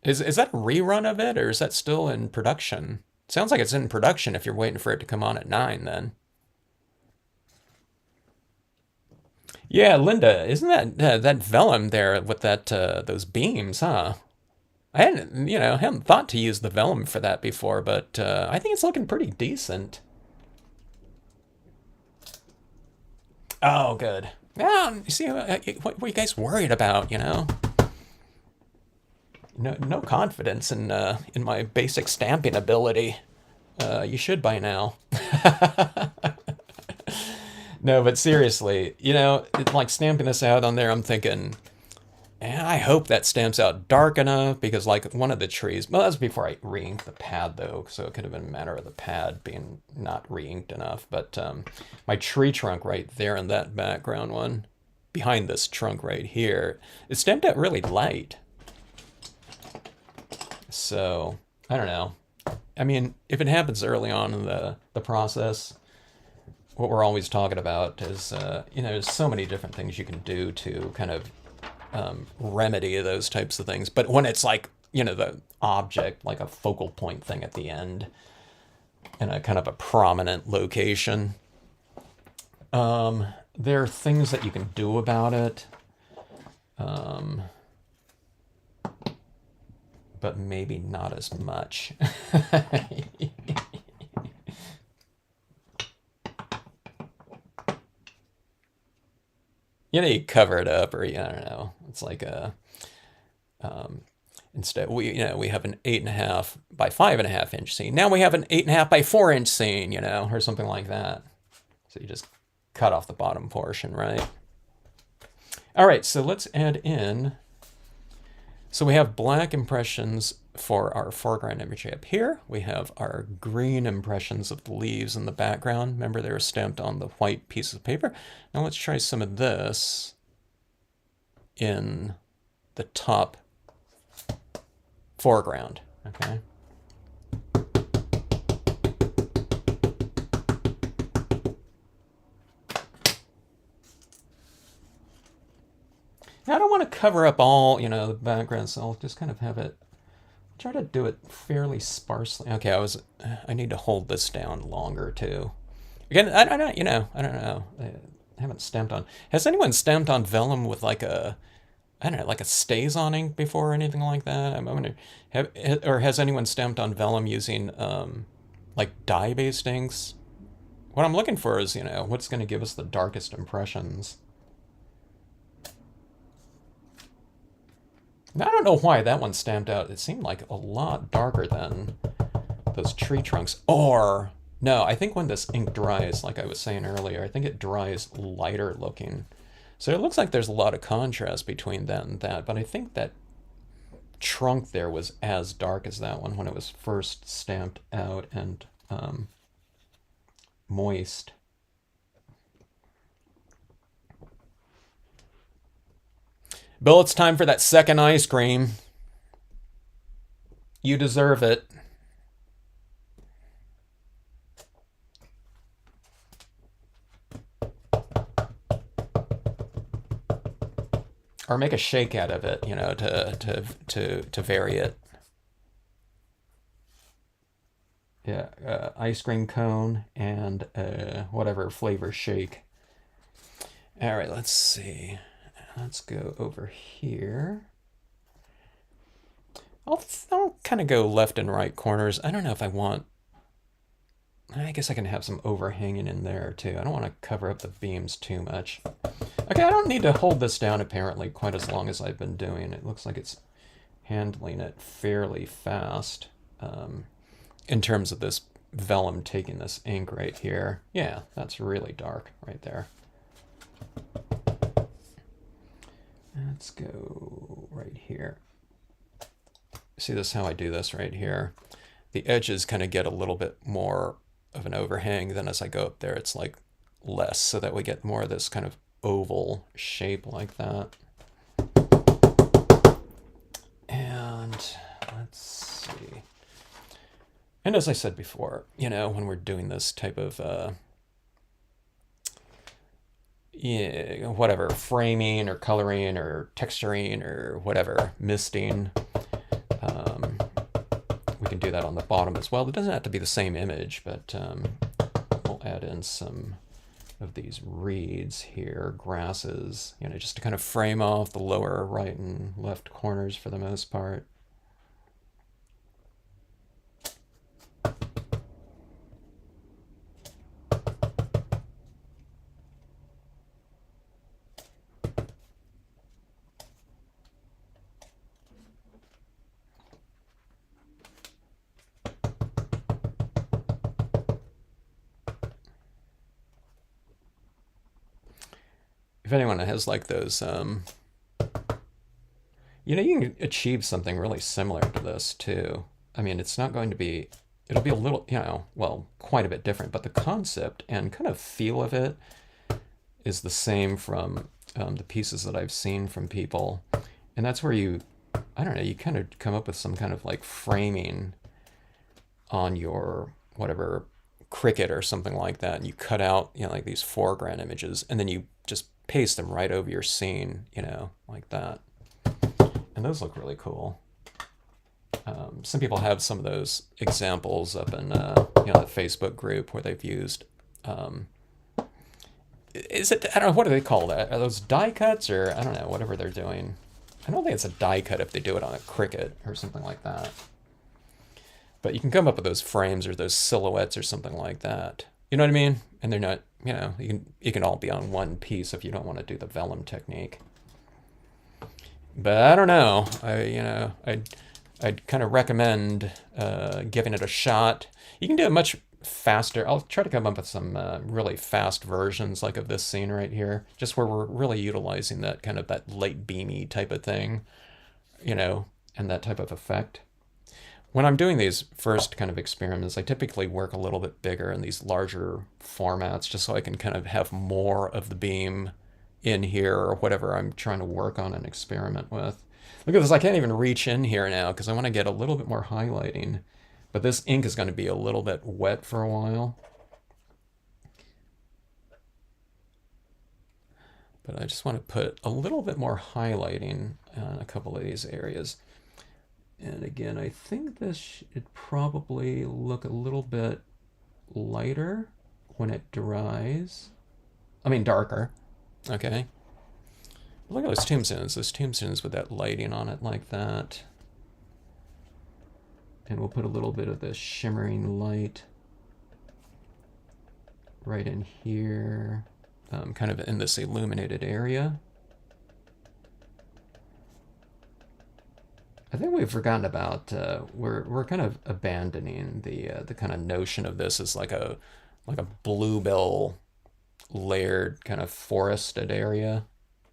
Is that a rerun of it, or is that still in production? Sounds like it's in production if you're waiting for it to come on at 9 then. Yeah, Linda, isn't that vellum there with that those beams, huh? I hadn't thought to use the vellum for that before, but I think it's looking pretty decent. Oh, good. Yeah, you see, what are you guys worried about? No confidence in my basic stamping ability. You should by now. No, but seriously, like stamping this out on there, I'm thinking, I hope that stamps out dark enough because, like, one of the trees. Well, that was before I re-inked the pad, though, so it could have been a matter of the pad being not re-inked enough. But my tree trunk right there in that background one, behind this trunk right here, it's stamped out really light. So I don't know. I mean, if it happens early on in the process, what we're always talking about is, there's so many different things you can do to kind of remedy those types of things. But when it's like, the object, like a focal point thing at the end in a kind of a prominent location, there are things that you can do about it. But maybe not as much. You cover it up, or I don't know. It's like instead we have an 8.5 by 5.5 inch scene. Now we have an 8.5 by 4 inch scene, or something like that. So you just cut off the bottom portion, right? All right, so let's add in. So we have black impressions for our foreground imagery up here. We have our green impressions of the leaves in the background. Remember, they were stamped on the white piece of paper. Now let's try some of this in the top foreground, okay? Now I don't want to cover up all, the background, so I'll just kind of have it, try to do it fairly sparsely. Okay, I need to hold this down longer too. Again, I don't know. I haven't stamped on. Has anyone stamped on vellum with like a, I don't know, like a StazOn ink before or anything like that? I'm wondering, or has anyone stamped on vellum using like dye-based inks? What I'm looking for is, what's going to give us the darkest impressions. I don't know why that one stamped out. It seemed like a lot darker than those tree trunks. Or, no, I think when this ink dries, like I was saying earlier, I think it dries lighter looking. So it looks like there's a lot of contrast between that and that. But I think that trunk there was as dark as that one when it was first stamped out and moist. Bill, it's time for that second ice cream. You deserve it. Or make a shake out of it, to vary it. Yeah, ice cream cone and whatever flavor shake. All right, let's see. Let's go over here. I'll kind of go left and right corners. I don't know if I want. I guess I can have some overhanging in there too. I don't want to cover up the beams too much. Okay, I don't need to hold this down apparently quite as long as I've been doing. It looks like it's handling it fairly fast in terms of this vellum taking this ink right here. Yeah, that's really dark right there. Let's go right here. See this, how I do this right here? The edges kind of get a little bit more of an overhang. Then as I go up there, it's like less, so that we get more of this kind of oval shape like that. And let's see. And as I said before, when we're doing this type of yeah, whatever, framing or coloring or texturing or whatever, misting, um, we can do that on the bottom as well. It doesn't have to be the same image, but we'll add in some of these reeds here, grasses, just to kind of frame off the lower right and left corners for the most part. If anyone has like those, you can achieve something really similar to this too. I mean, it's not going to be, it'll be a little, well, quite a bit different, but the concept and kind of feel of it is the same from the pieces that I've seen from people. And that's where I don't know, you kind of come up with some kind of like framing on your whatever Cricut or something like that, and you cut out like these foreground images, and then you just paste them right over your scene, like that. And those look really cool. Some people have some of those examples up in that Facebook group where they've used. Is it? I don't know. What do they call that? Are those die cuts or I don't know. Whatever they're doing. I don't think it's a die cut if they do it on a Cricut or something like that. But you can come up with those frames or those silhouettes or something like that. You know what I mean? And they're not. You can all be on one piece if you don't want to do the vellum technique. But I don't know. I'd kind of recommend giving it a shot. You can do it much faster. I'll try to come up with some really fast versions like of this scene right here, just where we're really utilizing that kind of that light beamy type of thing, and that type of effect. When I'm doing these first kind of experiments, I typically work a little bit bigger in these larger formats just so I can kind of have more of the beam in here or whatever I'm trying to work on and experiment with. Look at this, I can't even reach in here now because I want to get a little bit more highlighting. But this ink is going to be a little bit wet for a while. But I just want to put a little bit more highlighting on a couple of these areas. And again, I think this should probably look a little bit lighter when it dries. I mean darker. Okay. Look at those tombstones with that lighting on it like that. And we'll put a little bit of the shimmering light right in here, kind of in this illuminated area. I think we've forgotten about, we're kind of abandoning the kind of notion of this as like a bluebill layered kind of forested area,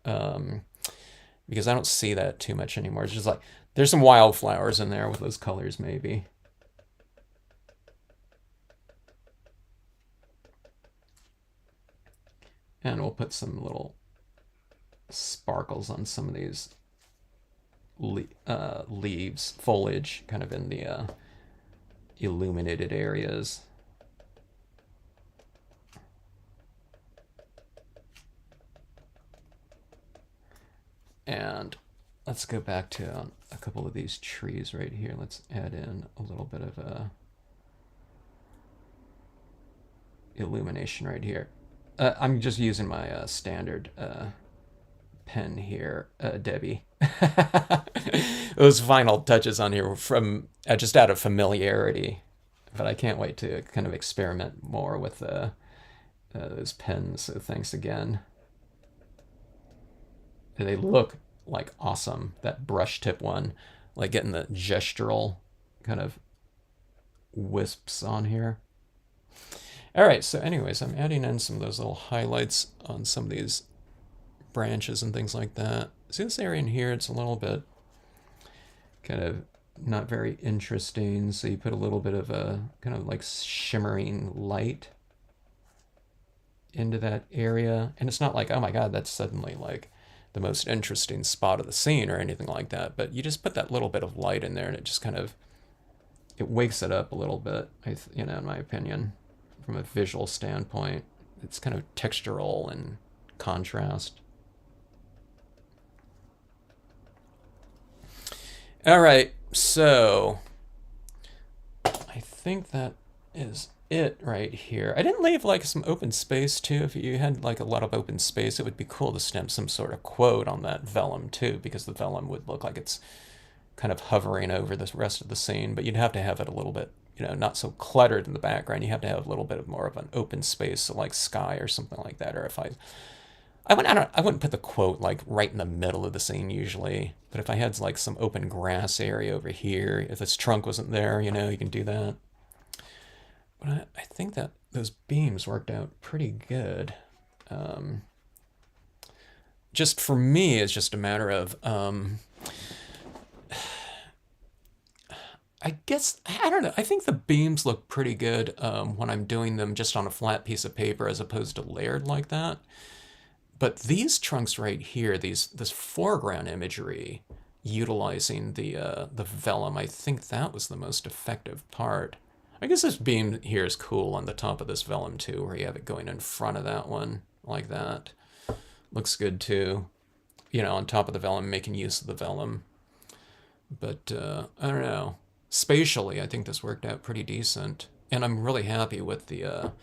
because I don't see that too much anymore. It's just like there's some wildflowers in there with those colors maybe. And we'll put some little sparkles on some of these leaves, foliage, kind of in the illuminated areas. And let's go back to a couple of these trees right here. Let's add in a little bit of illumination right here. I'm just using my standard pen here, Debbie. Those final touches on here from just out of familiarity, but I can't wait to kind of experiment more with those pens. So thanks again. They look like awesome. That brush tip one, like getting the gestural kind of wisps on here. All right, so anyways, I'm adding in some of those little highlights on some of these branches and things like that. See this area in here, it's a little bit kind of not very interesting. So you put a little bit of a kind of like shimmering light into that area. And it's not like, oh my God, that's suddenly like the most interesting spot of the scene or anything like that. But you just put that little bit of light in there and it just kind of it wakes it up a little bit, in my opinion, from a visual standpoint. It's kind of textural and contrast. All right, so I think that is it right here. I didn't leave like some open space too. If you had like a lot of open space, it would be cool to stamp some sort of quote on that vellum too, because the vellum would look like it's kind of hovering over the rest of the scene, but you'd have to have it a little bit, not so cluttered in the background. You have to have a little bit of more of an open space, so like sky or something like that. Or if I wouldn't put the quote like right in the middle of the scene usually, but if I had like some open grass area over here, if this trunk wasn't there, you can do that. But I think that those beams worked out pretty good. Just for me, it's just a matter of, I guess, I don't know. I think the beams look pretty good when I'm doing them just on a flat piece of paper as opposed to layered like that. But these trunks right here, this foreground imagery, utilizing the vellum, I think that was the most effective part. I guess this beam here is cool on the top of this vellum too, where you have it going in front of that one like that. Looks good too. On top of the vellum, making use of the vellum. But I don't know. Spatially, I think this worked out pretty decent. And I'm really happy with the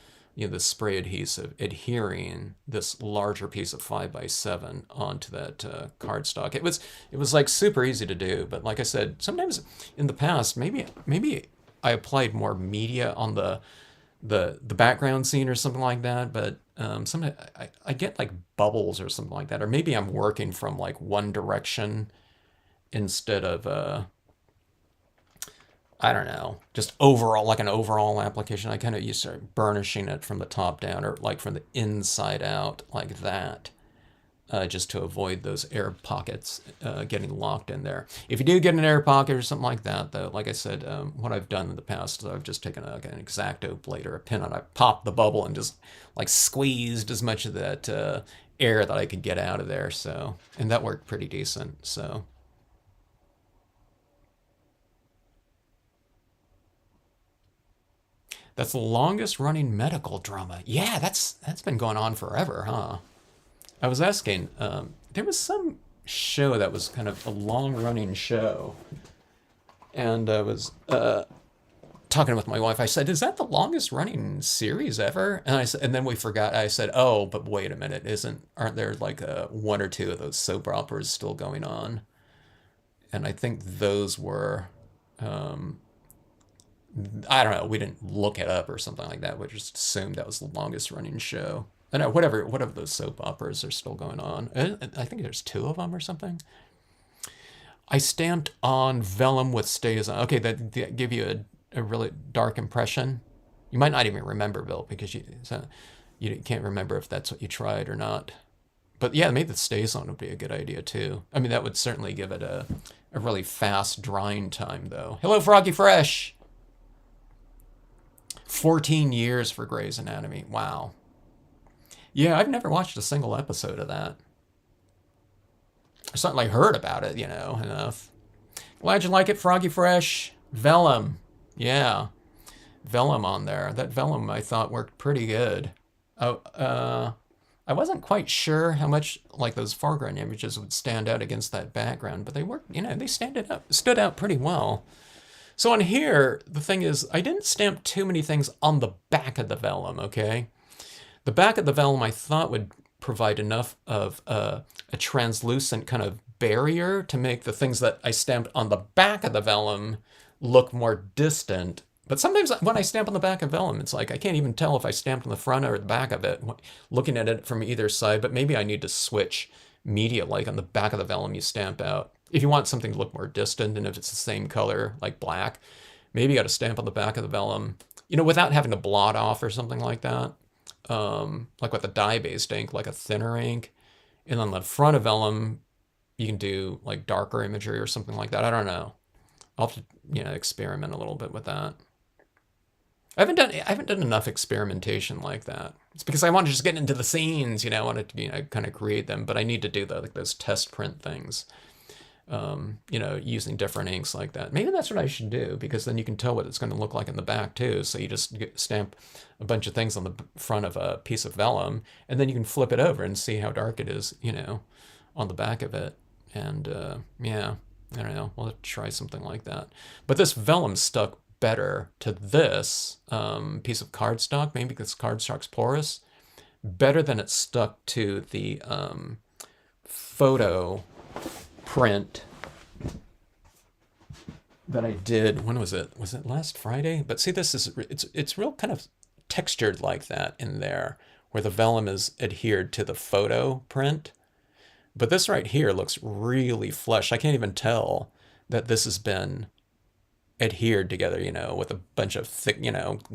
spray adhesive adhering this larger piece of 5x7 onto that cardstock. It was like super easy to do, but like I said, sometimes in the past, maybe I applied more media on the background scene or something like that, but sometimes I get like bubbles or something like that, or maybe I'm working from like one direction instead of I don't know, just overall, like an overall application. I kind of used to start burnishing it from the top down or like from the inside out like that, just to avoid those air pockets getting locked in there. If you do get an air pocket or something like that, though, like I said, what I've done in the past is I've just taken an X-Acto blade or a pin and I popped the bubble and just like squeezed as much of that air that I could get out of there. So, and that worked pretty decent. So. That's the longest running medical drama. Yeah, that's been going on forever, huh? I was asking, there was some show that was kind of a long running show, and I was talking with my wife. I said, "Is that the longest running series ever?" And I said, and then we forgot. I said, "Oh, but wait a minute, aren't there like one or two of those soap operas still going on?" And I think those were. I don't know. We didn't look it up or something like that. We just assumed that was the longest running show. I know whatever those soap operas are still going on. I think there's two of them or something. I stamped on vellum with stays on. Okay, that give you a really dark impression. You might not even remember, Bill, because you can't remember if that's what you tried or not. But yeah, maybe the stays on would be a good idea too. I mean, that would certainly give it a really fast drying time, though. Hello, Froggy Fresh. 14 years for Grey's Anatomy. Wow. Yeah, I've never watched a single episode of that. I certainly heard about it, enough. Glad you like it, Froggy Fresh. Vellum. Yeah. Vellum on there. That vellum I thought worked pretty good. Oh, I wasn't quite sure how much like those foreground images would stand out against that background, but they worked, they stood out pretty well. So on here, the thing is, I didn't stamp too many things on the back of the vellum, okay? The back of the vellum I thought would provide enough of a translucent kind of barrier to make the things that I stamped on the back of the vellum look more distant. But sometimes when I stamp on the back of vellum, it's like I can't even tell if I stamped on the front or the back of it, looking at it from either side, but maybe I need to switch media, like on the back of the vellum you stamp out. If you want something to look more distant, and if it's the same color, like black, maybe you got to stamp on the back of the vellum, without having to blot off or something like that. Like with a dye-based ink, like a thinner ink. And on the front of vellum, you can do like darker imagery or something like that. I don't know. I'll have to, experiment a little bit with that. I haven't done enough experimentation like that. It's because I want to just get into the scenes, I wanted to, kind of create them, but I need to do those test print things. using different inks like that. Maybe that's what I should do, because then you can tell what it's going to look like in the back too. So you just stamp a bunch of things on the front of a piece of vellum, and then you can flip it over and see how dark it is, on the back of it. And yeah, I don't know. We'll try something like that. But this vellum stuck better to this piece of cardstock, maybe because cardstock's porous, better than it stuck to the photo print that I did. When was it? Was it last Friday? But see, this is it's real kind of textured like that in there, where the vellum is adhered to the photo print. But this right here looks really flush. I can't even tell that this has been adhered together, with a bunch of thick,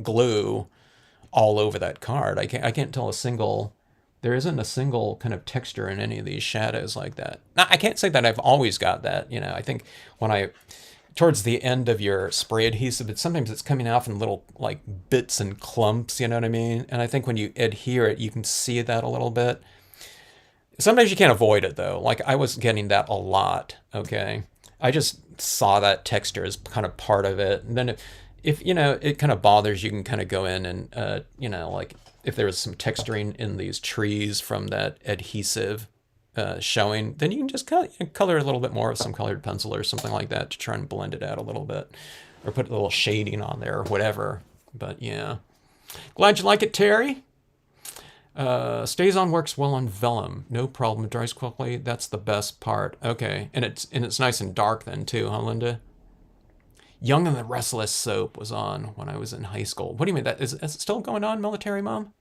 glue all over that card. I can't tell there isn't a single kind of texture in any of these shadows like that. Now, I can't say that I've always got that. I think towards the end of your spray adhesive, sometimes it's coming off in little like bits and clumps, you know what I mean? And I think when you adhere it, you can see that a little bit. Sometimes you can't avoid it though. Like I was getting that a lot, okay? I just saw that texture as kind of part of it. And then if it kind of bothers, you can kind of go in and, like if there was some texturing in these trees from that adhesive showing, then you can just color a little bit more with some colored pencil or something like that to try and blend it out a little bit, or put a little shading on there or whatever. But yeah, glad you like it, Terry. Stays on, works well on vellum, no problem, dries quickly. That's the best part. Okay, and it's nice and dark then too, huh, Linda? Young and the Restless soap was on when I was in high school. What do you mean? Is it still going on, Military Mom?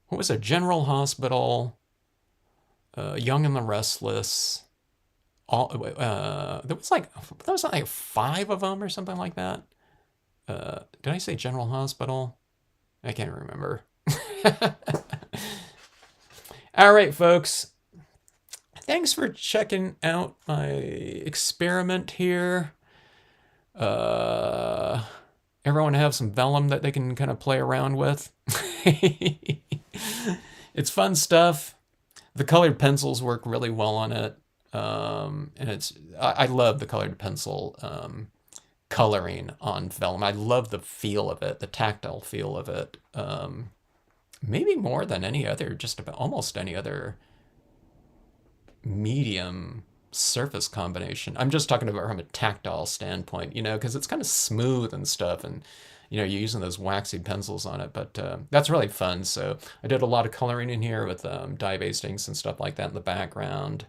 What was it? General Hospital, Young and the Restless. There was like 5 of them or something like that. Did I say General Hospital? I can't remember. All right, folks. Thanks for checking out my experiment here. Everyone have some vellum that they can kind of play around with. It's fun stuff. The colored pencils work really well on it. And I love the colored pencil coloring on vellum. I love the feel of it, the tactile feel of it. Maybe more than any other, just about almost any other medium surface combination. I'm just talking about from a tactile standpoint, because it's kind of smooth and stuff, and you're using those waxy pencils on it. But that's really fun. So I did a lot of coloring in here with dye-based inks and stuff like that in the background.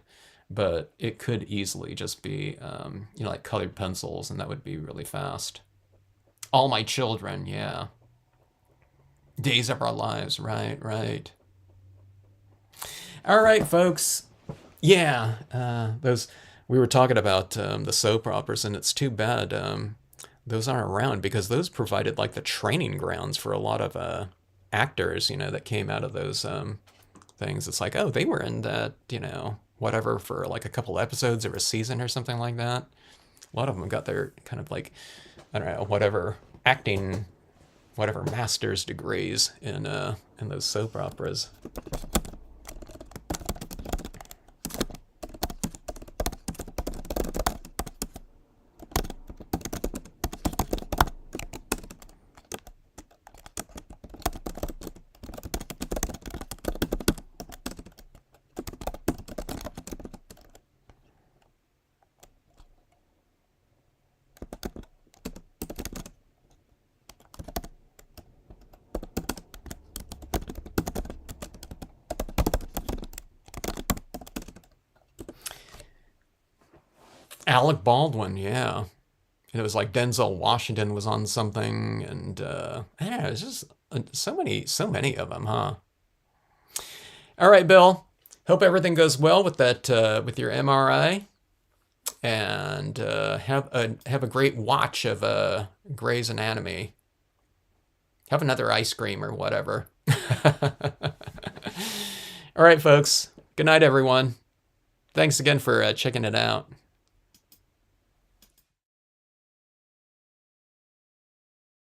But it could easily just be, like colored pencils, and that would be really fast. All My Children, yeah. Days of Our Lives, right. All right, folks. Yeah, we were talking about the soap operas, and it's too bad those aren't around, because those provided like the training grounds for a lot of actors, that came out of those things. It's like, oh, they were in that, whatever for like a couple episodes or a season or something like that. A lot of them got their kind of like, I don't know, whatever acting, whatever master's degrees in those soap operas. Alec Baldwin, yeah. And it was like Denzel Washington was on something, and I don't know, it's just so many of them, huh? All right, Bill. Hope everything goes well with that with your MRI, and have a great watch of Grey's Anatomy. Have another ice cream or whatever. All right, folks. Good night, everyone. Thanks again for checking it out.